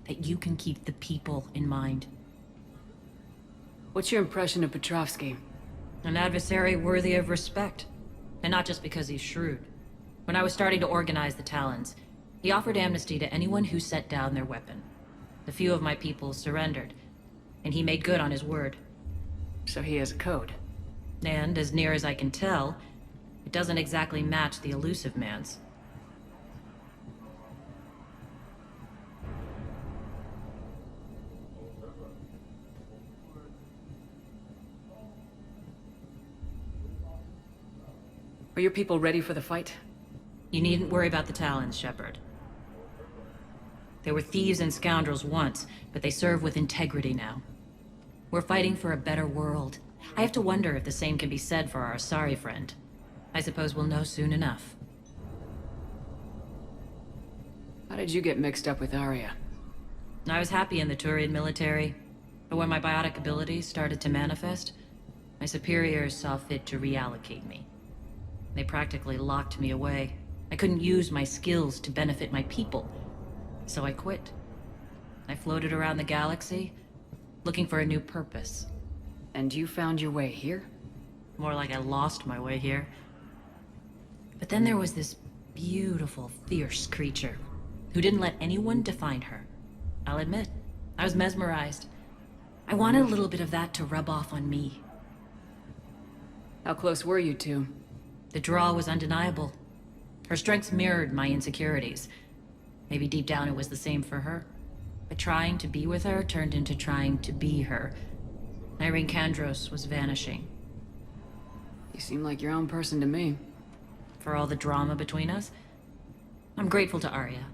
Speaker 17: that you can keep the people in mind.
Speaker 1: What's your impression of Petrovsky?
Speaker 17: An adversary worthy of respect. And not just because he's shrewd. When I was starting to organize the Talons, he offered amnesty to anyone who set down their weapon. A few of my people surrendered, and he made good on his word.
Speaker 1: So he has a code.
Speaker 17: And, as near as I can tell, it doesn't exactly match the elusive man's.
Speaker 1: Are your people ready for the fight?
Speaker 17: You needn't worry about the Talons, Shepard. They were thieves and scoundrels once, but they serve with integrity now. We're fighting for a better world. I have to wonder if the same can be said for our Asari friend. I suppose we'll know soon enough.
Speaker 1: How did you get mixed up with Arya?
Speaker 17: I was happy in the Turian military, but when my biotic abilities started to manifest, my superiors saw fit to reallocate me. They practically locked me away. I couldn't use my skills to benefit my people, so I quit. I floated around the galaxy, looking for a new purpose.
Speaker 1: And you found your way here?
Speaker 17: More like I lost my way here. But then there was this beautiful, fierce creature who didn't let anyone define her. I'll admit, I was mesmerized. I wanted a little bit of that to rub off on me.
Speaker 1: How close were you two?
Speaker 17: The draw was undeniable. Her strengths mirrored my insecurities. Maybe deep down it was the same for her. But trying to be with her turned into trying to be her. Irene Kandros was vanishing.
Speaker 1: You seem like your own person to me.
Speaker 17: For all the drama between us, I'm grateful to Arya.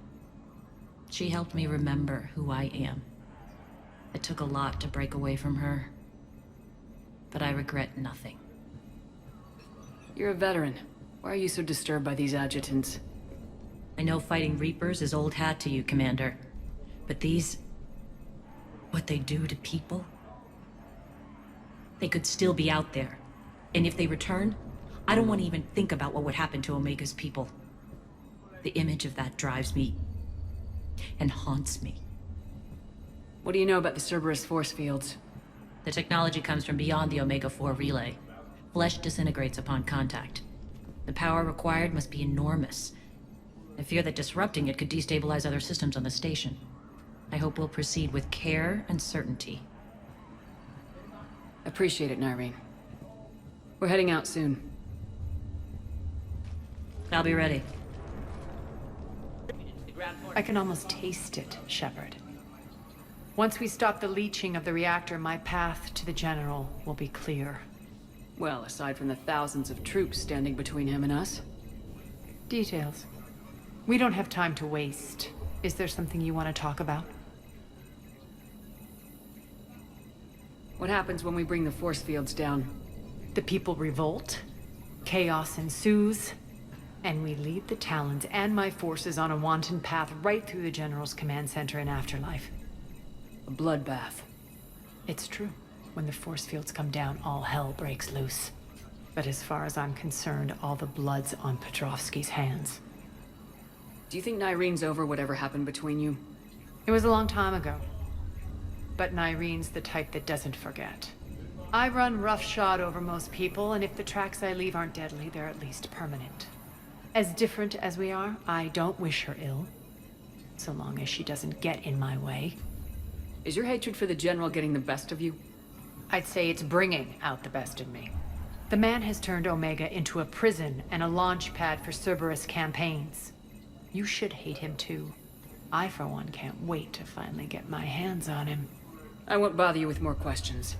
Speaker 17: She helped me remember who I am. It took a lot to break away from her, but I regret nothing.
Speaker 1: You're a veteran. Why are you so disturbed by these adjutants?
Speaker 17: I know fighting Reapers is old hat to you, Commander. But these... what they do to people? They could still be out there. And if they return, I don't want to even think about what would happen to Omega's people. The image of that drives me... and haunts me.
Speaker 1: What do you know about the Cerberus force fields?
Speaker 17: The technology comes from beyond the Omega-4 relay. Flesh disintegrates upon contact. The power required must be enormous. I fear that disrupting it could destabilize other systems on the station. I hope we'll proceed with care and certainty.
Speaker 1: Appreciate it, Nyreen. We're heading out soon.
Speaker 17: I'll be ready.
Speaker 12: I can almost taste it, Shepard. Once we stop the leaching of the reactor, my path to the General will be clear.
Speaker 1: Well, aside from the thousands of troops standing between him and us.
Speaker 12: Details. We don't have time to waste. Is there something you want to talk about?
Speaker 1: What happens when we bring the force fields down?
Speaker 12: The people revolt, chaos ensues, and we lead the Talons and my forces on a wanton path right through the General's command center in Afterlife.
Speaker 1: A bloodbath.
Speaker 12: It's true. When the force fields come down, all hell breaks loose. But as far as I'm concerned, all the blood's on Petrovsky's hands.
Speaker 1: Do you think Nyreen's over whatever happened between you?
Speaker 12: It was a long time ago. But Nyreen's the type that doesn't forget. I run roughshod over most people, and if the tracks I leave aren't deadly, they're at least permanent. As different as we are, I don't wish her ill. So long as she doesn't get in my way.
Speaker 1: Is your hatred for the General getting the best of you?
Speaker 12: I'd say it's bringing out the best in me. The man has turned Omega into a prison and a launch pad for Cerberus campaigns. You should hate him too. I, for one, can't wait to finally get my hands on him.
Speaker 1: I won't bother you with more questions.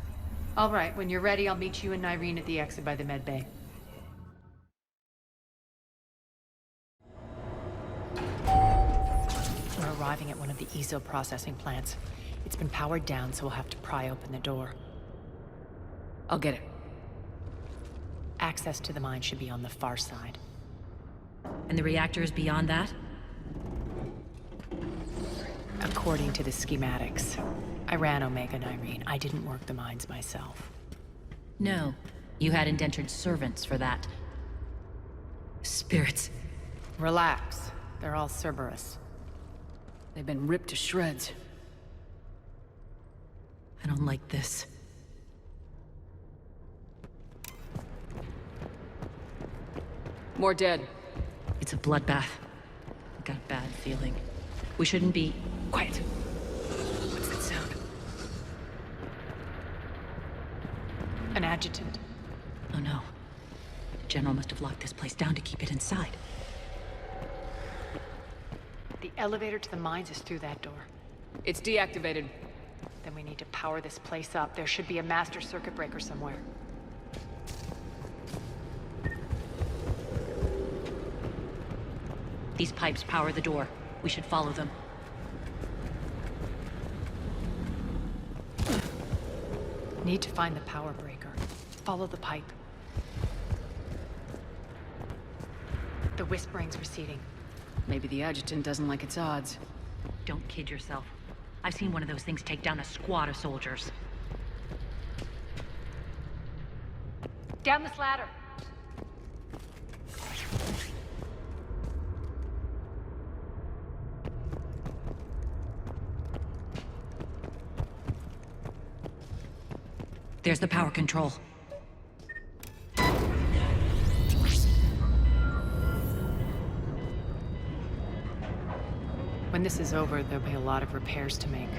Speaker 12: All right, when you're ready, I'll meet you and Nyreen at the exit by the med bay. We're arriving at one of the ESO processing plants. It's been powered down, so we'll have to pry open the door.
Speaker 1: I'll get it.
Speaker 12: Access to the mine should be on the far side.
Speaker 17: And the reactor is beyond that?
Speaker 12: According to the schematics. I ran Omega, Nyreen. I didn't work the mines myself.
Speaker 17: No. You had indentured servants for that. Spirits.
Speaker 12: Relax. They're all Cerberus.
Speaker 1: They've been ripped to shreds.
Speaker 17: I don't like this.
Speaker 1: More dead.
Speaker 17: It's a bloodbath. I got a bad feeling. We shouldn't be...
Speaker 1: Quiet. What's that sound?
Speaker 12: An adjutant.
Speaker 17: Oh no. The General must have locked this place down to keep it inside.
Speaker 12: The elevator to the mines is through that door.
Speaker 1: It's deactivated.
Speaker 12: Then we need to power this place up. There should be a master circuit breaker somewhere.
Speaker 17: These pipes power the door. We should follow them.
Speaker 12: Need to find the power breaker. Follow the pipe. The whispering's receding.
Speaker 1: Maybe the adjutant doesn't like its odds.
Speaker 17: Don't kid yourself. I've seen one of those things take down a squad of soldiers.
Speaker 12: Down this ladder.
Speaker 17: There's the power control.
Speaker 12: When this is over, there'll be a lot of repairs to make.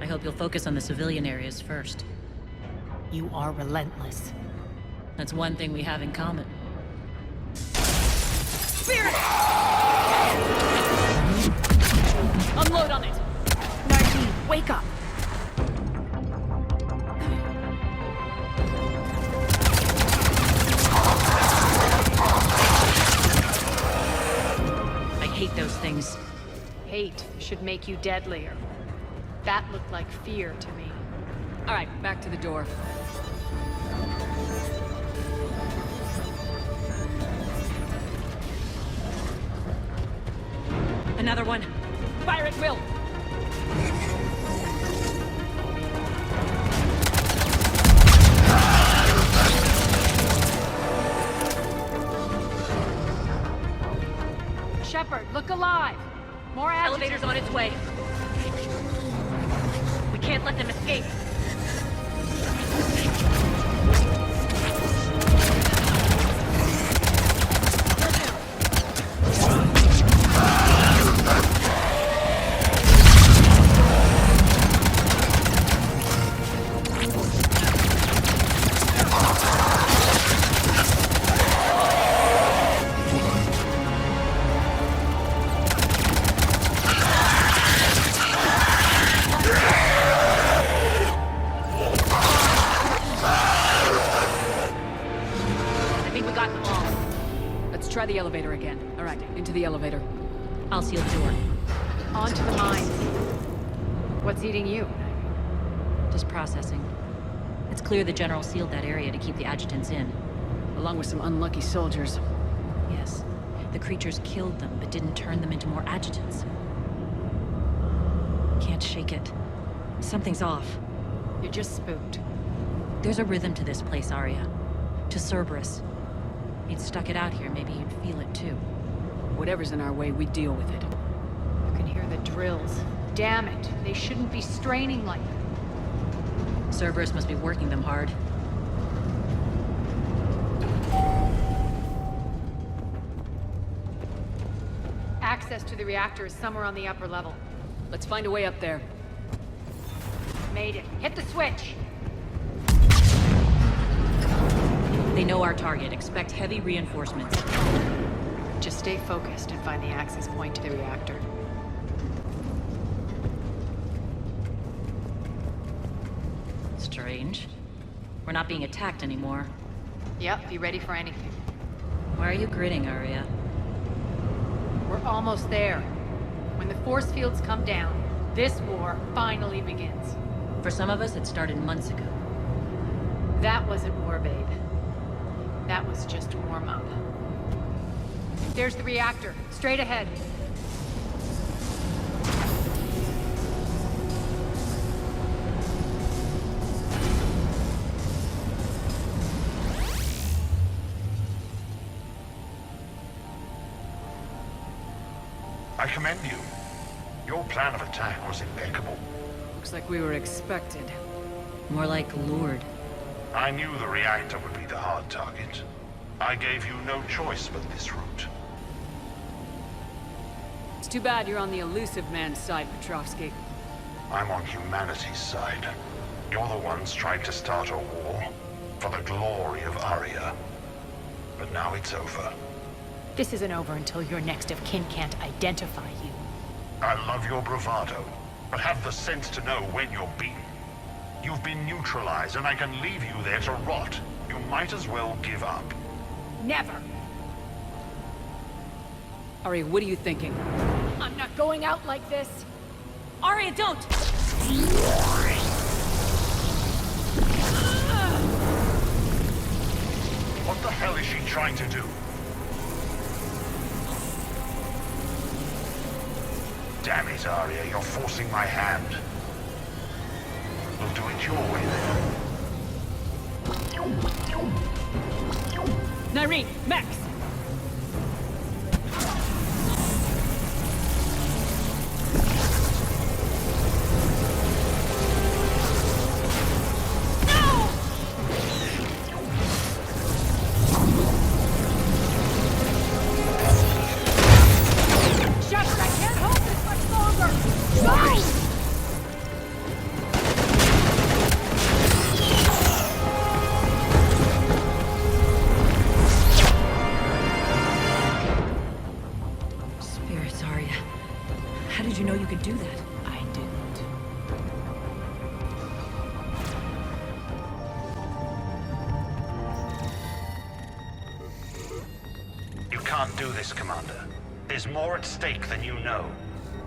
Speaker 17: I hope you'll focus on the civilian areas first.
Speaker 12: You are relentless.
Speaker 17: That's one thing we have in common.
Speaker 12: Spirit!
Speaker 1: Unload on it!
Speaker 12: Nardine, wake up!
Speaker 17: I hate those things.
Speaker 12: Hate should should make you deadlier. That looked like fear to me.
Speaker 1: All right, back to the door.
Speaker 17: Another one. Fire at will!
Speaker 12: Shepard, look alive! More
Speaker 17: Elevator's on its way. We can't let them escape.
Speaker 1: Try the elevator again. All right, into the elevator.
Speaker 17: I'll seal the door.
Speaker 12: On to the mines. What's eating you?
Speaker 17: Just processing. It's clear the General sealed that area to keep the adjutants in.
Speaker 1: Along with some unlucky soldiers.
Speaker 17: Yes. The creatures killed them, but didn't turn them into more adjutants. Can't shake it. Something's off.
Speaker 12: You're just spooked.
Speaker 17: There's a rhythm to this place, Arya. To Cerberus. You'd stuck it out here, maybe you'd feel it too.
Speaker 1: Whatever's in our way, we deal with it.
Speaker 12: You can hear the drills. Damn it, they shouldn't be straining like that.
Speaker 17: Cerberus must be working them hard.
Speaker 12: Access to the reactor is somewhere on the upper level.
Speaker 1: Let's find a way up there.
Speaker 12: Made it. Hit the switch!
Speaker 17: They know our target. Expect heavy reinforcements.
Speaker 12: Just stay focused and find the access point to the reactor.
Speaker 17: Strange. We're not being attacked anymore.
Speaker 12: Yep, be ready for anything.
Speaker 17: Why are you grinning, Arya?
Speaker 12: We're almost there. When the force fields come down, this war finally begins.
Speaker 17: For some of us, it started months ago.
Speaker 12: That wasn't war, babe. That was just warm-up. There's the reactor, straight ahead.
Speaker 9: I commend you. Your plan of attack was impeccable.
Speaker 1: Looks like we were expected.
Speaker 17: More like lured.
Speaker 9: I knew the reactor would be the hard target. I gave you no choice but this route.
Speaker 1: It's too bad you're on the elusive man's side, Petrovsky.
Speaker 9: I'm on humanity's side. You're the ones trying to start a war for the glory of Arya. But now it's over.
Speaker 12: This isn't over until your next of kin can't identify you.
Speaker 9: I love your bravado, but have the sense to know when you're beaten. You've been neutralized, and I can leave you there to rot. You might as well give up.
Speaker 12: Never!
Speaker 1: Arya, what are you thinking?
Speaker 12: I'm not going out like this!
Speaker 17: Arya, don't!
Speaker 9: What the hell is she trying to do? Damn it, Arya, you're forcing my hand. We'll do it your way then.
Speaker 1: Nyreen, Max!
Speaker 9: Can't do this, Commander. There's more at stake than you know.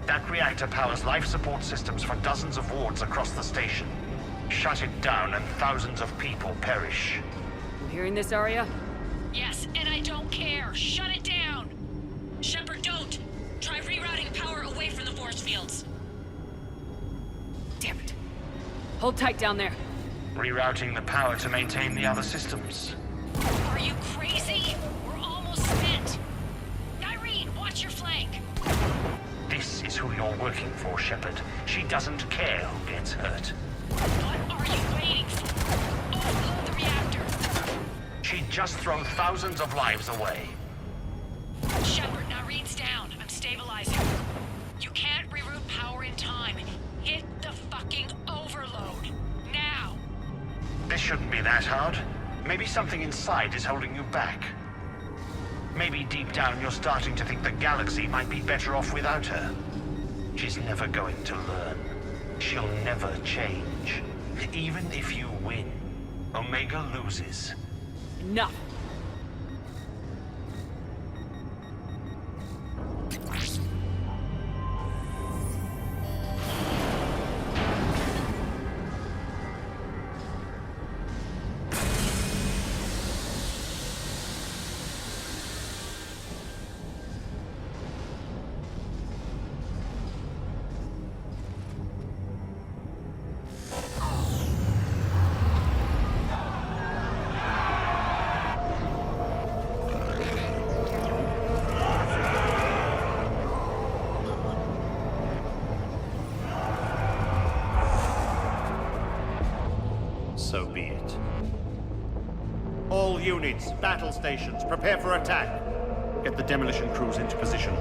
Speaker 21: That reactor powers life support systems for dozens of wards across the station. Shut it down and thousands of people perish.
Speaker 1: You hearing this, Arya?
Speaker 18: Yes, and I don't care. Shut it down! Shepard, don't! Try rerouting power away from the force fields.
Speaker 1: Damn it. Hold tight down there.
Speaker 21: Rerouting the power to maintain the other systems.
Speaker 18: Are you crazy? We're almost spent. Irene, watch your flank.
Speaker 21: This is who you're working for, Shepard. She doesn't care who gets hurt.
Speaker 18: What are you waiting for? Overload the reactor.
Speaker 21: She'd just throw thousands of lives away.
Speaker 18: Shepard, Irene's down. I'm stabilizing. You can't reroute power in time. Hit the fucking overload. Now!
Speaker 21: This shouldn't be that hard. Maybe something inside is holding you back. Maybe deep down you're starting to think the galaxy might be better off without her. She's never going to learn. She'll never change. Even if you win, Omega loses.
Speaker 1: Enough!
Speaker 21: So be it. All units, battle stations, prepare for attack. Get the demolition crews into position.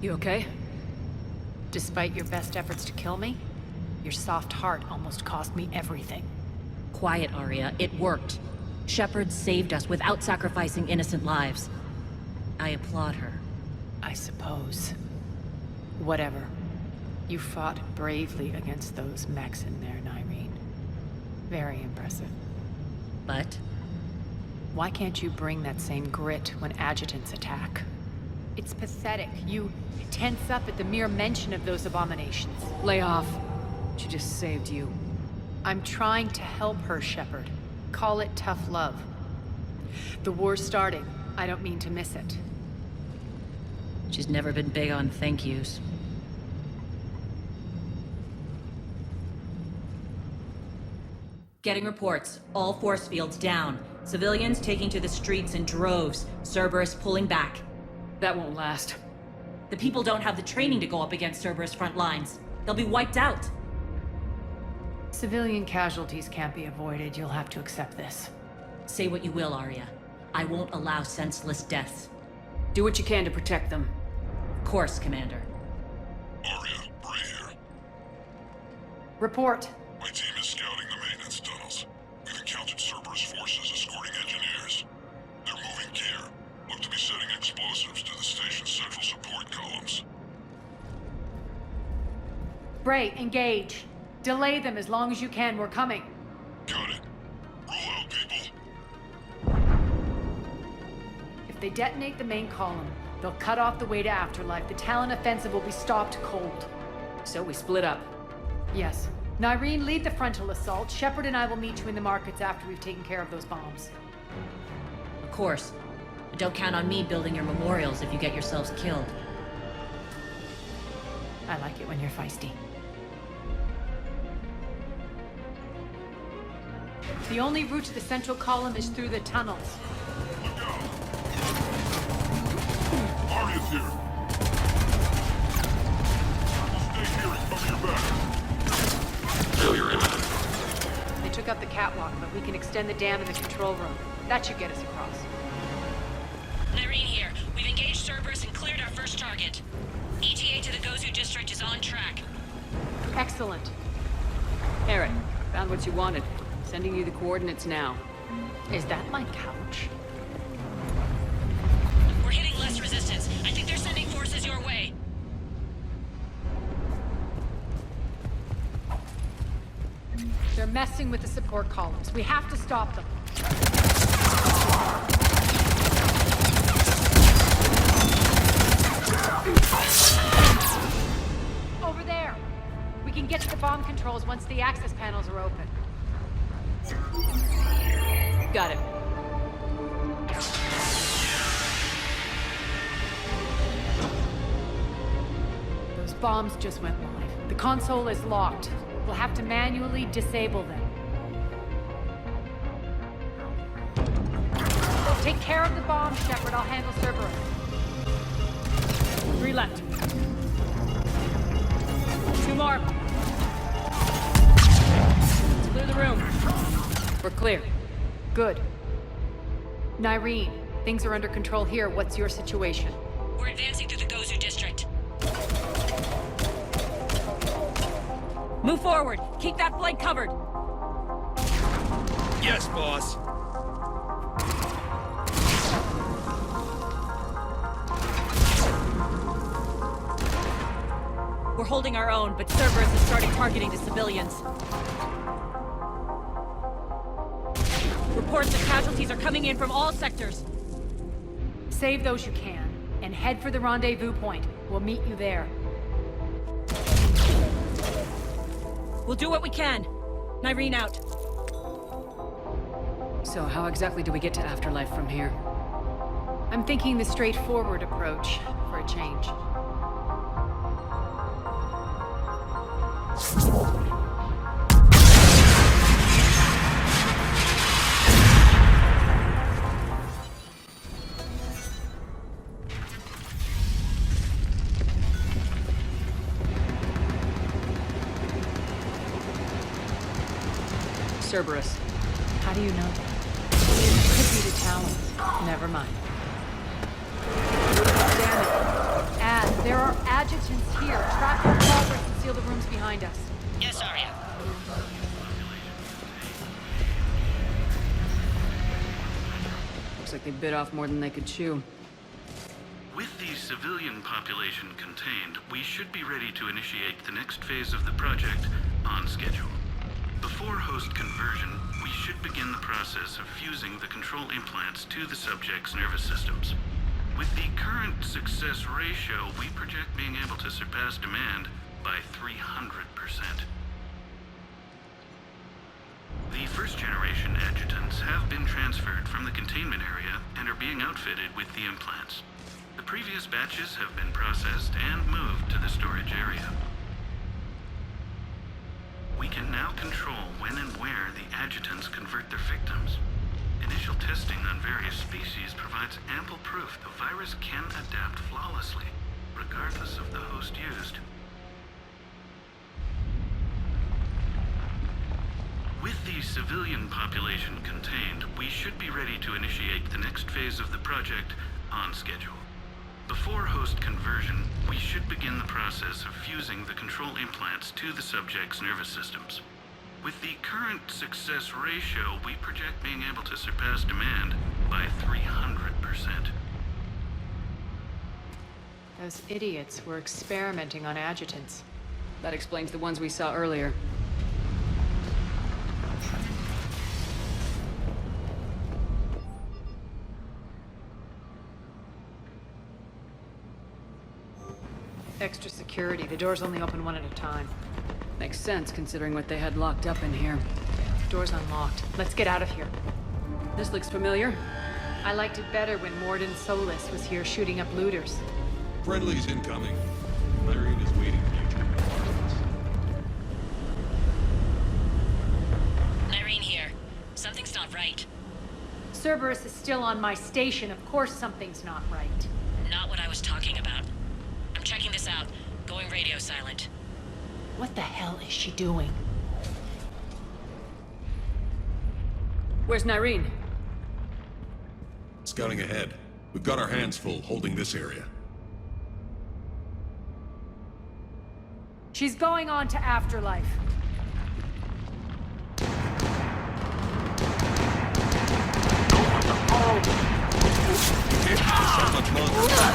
Speaker 1: You okay?
Speaker 12: Despite your best efforts to kill me, your soft heart almost cost me everything.
Speaker 17: Quiet, Arya. It worked. Shepard saved us without sacrificing innocent lives. I applaud her.
Speaker 12: I suppose. Whatever. You fought bravely against those mechs in there, Irene. Very impressive.
Speaker 17: But?
Speaker 12: Why can't you bring that same grit when adjutants attack? It's pathetic. You tense up at the mere mention of those abominations.
Speaker 1: Lay off. She just saved you.
Speaker 12: I'm trying to help her, Shepard. Call it tough love. The war's starting. I don't mean to miss it.
Speaker 17: She's never been big on thank yous. Getting reports. All force fields down. Civilians taking to the streets in droves. Cerberus pulling back.
Speaker 1: That won't last.
Speaker 17: The people don't have the training to go up against Cerberus front lines. They'll be wiped out.
Speaker 12: Civilian casualties can't be avoided. You'll have to accept this.
Speaker 17: Say what you will, Arya. I won't allow senseless deaths.
Speaker 1: Do what you can to protect them.
Speaker 17: Of course, Commander.
Speaker 13: Arya, Bray here.
Speaker 12: Report.
Speaker 13: My team is scouting the maintenance tunnels. We've encountered Cerberus forces escorting engineers. They're moving gear. Look to be setting explosives to the station's central support columns.
Speaker 12: Bray, engage. Delay them as long as you can. We're coming.
Speaker 13: Got it. Roll out, people.
Speaker 12: If they detonate the main column, they'll cut off the way to Afterlife. The Talon offensive will be stopped cold.
Speaker 1: So we split up.
Speaker 12: Yes. Irene, lead the frontal assault. Shepard and I will meet you in the markets after we've taken care of those bombs.
Speaker 17: Of course. But don't count on me building your memorials if you get yourselves killed.
Speaker 12: I like it when you're feisty. The only route to the central column is through the tunnels.
Speaker 13: Look out! Arya's here! Stay here and cover your back.
Speaker 20: Failure imminent.
Speaker 12: They took out the catwalk, but we can extend the dam in the control room. That should get us across.
Speaker 18: Irene here. We've engaged Cerberus and cleared our first target. ETA to the Gozu district is on track.
Speaker 12: Excellent.
Speaker 1: Eric, found what you wanted. Sending you the coordinates now.
Speaker 12: Is that my couch?
Speaker 18: We're hitting less robust resistance. I think they're sending forces your way.
Speaker 12: They're messing with the support columns. We have to stop them. Over there. We can get to the bomb controls once the access panels are open.
Speaker 1: Got it.
Speaker 12: Those bombs just went live. The console is locked. We'll have to manually disable them. Take care of the bomb, Shepard. I'll handle Cerberus. 3 left. 2 more. Let's clear the room.
Speaker 1: We're clear.
Speaker 12: Good. Nyreen, things are under control here. What's your situation?
Speaker 18: We're advancing through the Gozu district.
Speaker 17: Move forward. Keep that flank covered.
Speaker 11: Yes, boss.
Speaker 17: We're holding our own, but Cerberus is starting targeting the civilians. Reports that casualties are coming in from all sectors.
Speaker 12: Save those you can, and head for the rendezvous point. We'll meet you there.
Speaker 17: We'll do what we can. Nyreen out.
Speaker 1: So how exactly do we get to Afterlife from here?
Speaker 12: I'm thinking the straightforward approach, for a change.
Speaker 1: Cerberus.
Speaker 12: How do you know that? Could be the Talon. Never mind. Damn it. Ad, there are adjutants here. Track our progress and seal the rooms behind us.
Speaker 2: Yes, Arya.
Speaker 1: Looks like they bit off more than they could chew.
Speaker 4: With the civilian population contained, we should be ready to initiate the next phase of the project on schedule. Before host conversion, we should begin the process of fusing the control implants to the subject's nervous systems. With the current success ratio, we project being able to surpass demand by 300%. The first-generation adjutants have been transferred from the containment area and are being outfitted with the implants. The previous batches have been processed and moved to the storage area. We can now control when and where the adjutants convert their victims. Initial testing on various species provides ample proof the virus can adapt flawlessly, regardless of the host used. With the civilian population contained, we should be ready to initiate the next phase of the project on schedule. Before host conversion, we should begin the process of fusing the control implants to the subject's nervous systems. With the current success ratio, we project being able to surpass demand by 300%.
Speaker 12: Those idiots were experimenting on adjutants.
Speaker 1: That explains the ones we saw earlier.
Speaker 12: Extra security. The doors only open one at a time.
Speaker 1: Makes sense, considering what they had locked up in here.
Speaker 12: Door's unlocked. Let's get out of here.
Speaker 1: This looks familiar.
Speaker 12: I liked it better when Morden Solis was here shooting up looters.
Speaker 19: Friendly's incoming. Nyreen is waiting for you.
Speaker 18: Nyreen here. Something's not right.
Speaker 12: Cerberus is still on my station. Of course something's not right.
Speaker 18: Not what I was talking about. I'm checking this out. Going radio silent.
Speaker 12: What the hell is she doing?
Speaker 1: Where's Nyreen?
Speaker 19: Scouting ahead. We've got our hands full holding this area.
Speaker 12: She's going on to Afterlife.
Speaker 19: So much longer.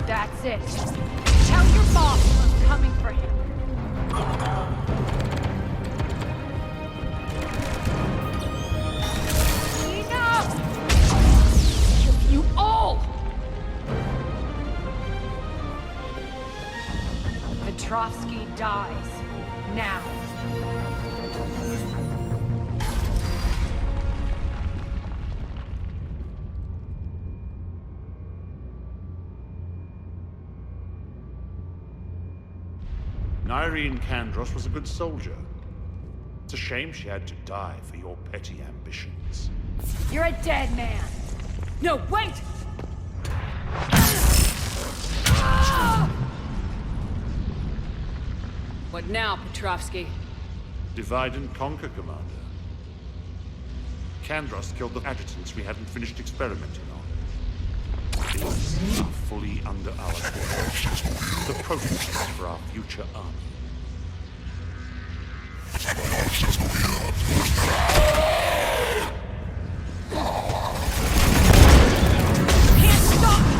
Speaker 12: That's it. Tell your boss I'm coming for him. Enough! You all! Petrovsky dies. Now.
Speaker 15: Irene Kandros was a good soldier. It's a shame she had to die for your petty ambitions.
Speaker 12: You're a dead man. No, wait!
Speaker 1: What now, Petrovsky?
Speaker 15: Divide and conquer, Commander. Kandros killed the adjutants we hadn't finished experimenting on. These are fully under our control. The prototypes for our future army.
Speaker 12: Can't stop me,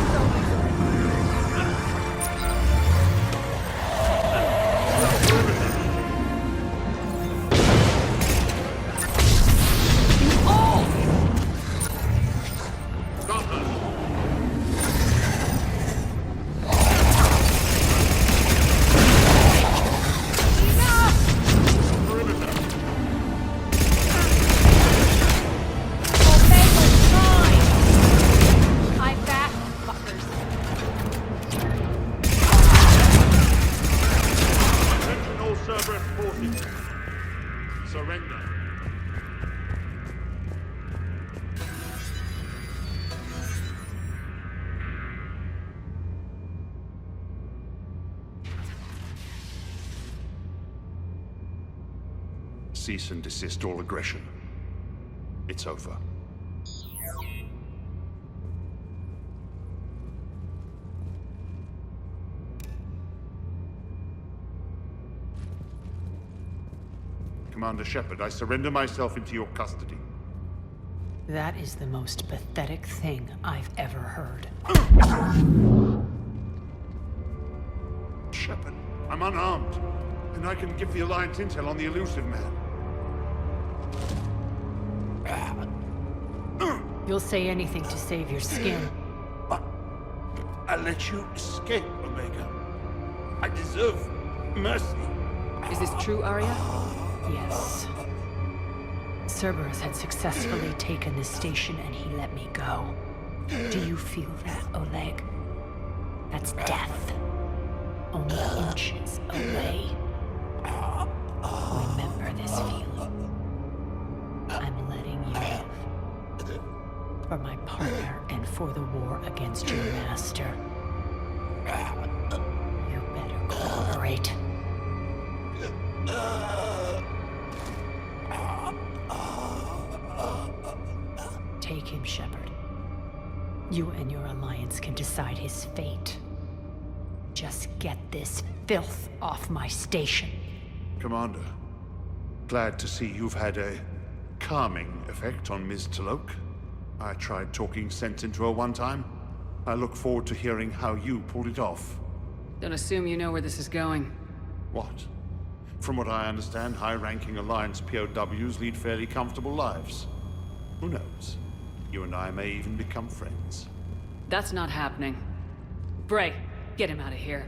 Speaker 15: Cease and desist all aggression. It's over. Commander Shepard, I surrender myself into your custody.
Speaker 12: That is the most pathetic thing I've ever heard.
Speaker 15: Shepard, I'm unarmed, and I can give the Alliance intel on the elusive man.
Speaker 12: You'll say anything to save your skin.
Speaker 15: I let you escape, Omega. I deserve mercy.
Speaker 1: Is this true, Arya?
Speaker 12: Yes. Cerberus had successfully taken the station and he let me go. Do you feel that, Oleg? That's death. Only inches away. Remember this feeling. I'm letting you live. For my partner and for the war against your master. You better cooperate. Take him, Shepard. You and your Alliance can decide his fate. Just get this filth off my station.
Speaker 15: Commander, glad to see you've had a calming effect on Ms. Talok. I tried talking sense into her one time. I look forward to hearing how you pulled it off.
Speaker 1: Don't assume you know where this is going.
Speaker 15: What? From what I understand, high-ranking Alliance POWs lead fairly comfortable lives. Who knows? You and I may even become friends.
Speaker 1: That's not happening. Bray, get him out of here.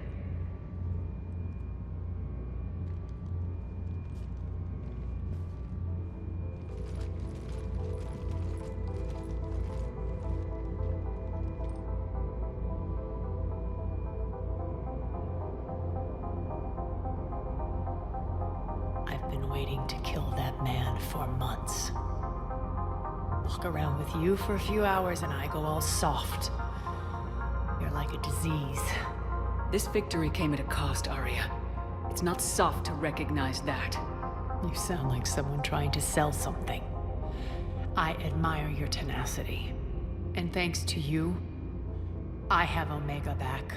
Speaker 12: I've been waiting to kill that man for months. Walk around with you for a few hours and I go all soft. You're like a disease.
Speaker 1: This victory came at a cost, Arya. It's not soft to recognize that.
Speaker 12: You sound like someone trying to sell something. I admire your tenacity. And thanks to you, I have Omega back.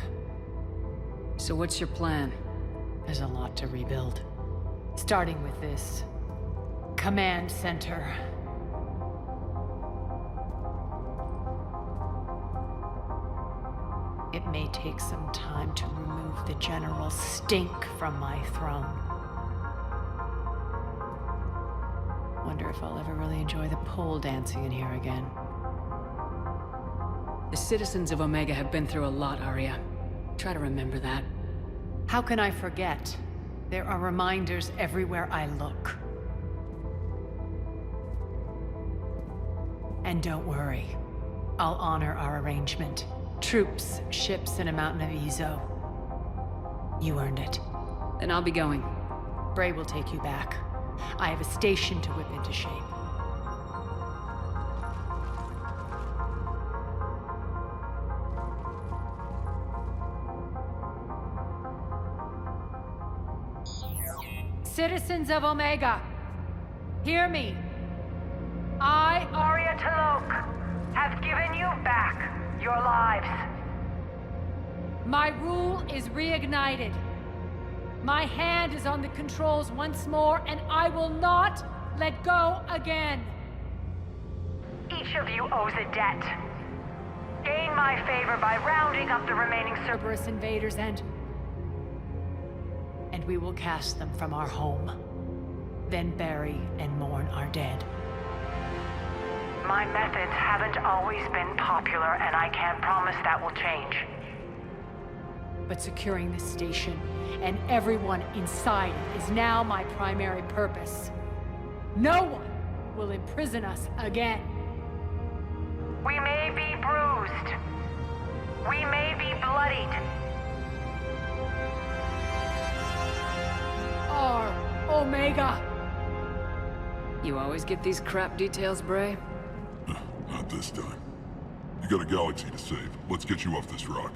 Speaker 1: So what's your plan?
Speaker 12: There's a lot to rebuild. Starting with this command center. It may take some time to remove the general stink from my throne. Wonder if I'll ever really enjoy the pole dancing in here again.
Speaker 1: The citizens of Omega have been through a lot, Arya. Try to remember that.
Speaker 12: How can I forget? There are reminders everywhere I look. And don't worry. I'll honor our arrangement. Troops, ships, and a mountain of Ezo. You earned it.
Speaker 1: Then I'll be going.
Speaker 12: Bray will take you back. I have a station to whip into shape. Citizens of Omega, hear me. I,
Speaker 16: Arya T'Loak, have given you back your lives.
Speaker 12: My rule is reignited. My hand is on the controls once more, and I will not let go again.
Speaker 16: Each of you owes a debt. Gain my favor by rounding up the remaining
Speaker 12: Cerberus invaders and we will cast them from our home. Then bury and mourn our dead.
Speaker 16: My methods haven't always been popular, and I can't promise that will change.
Speaker 12: But securing this station and everyone inside it is now my primary purpose. No one will imprison us again.
Speaker 16: We may be bruised. We may be bloodied.
Speaker 12: Our Omega.
Speaker 1: You always get these crap details, Bray?
Speaker 13: Not this time. You got a galaxy to save. Let's get you off this rock.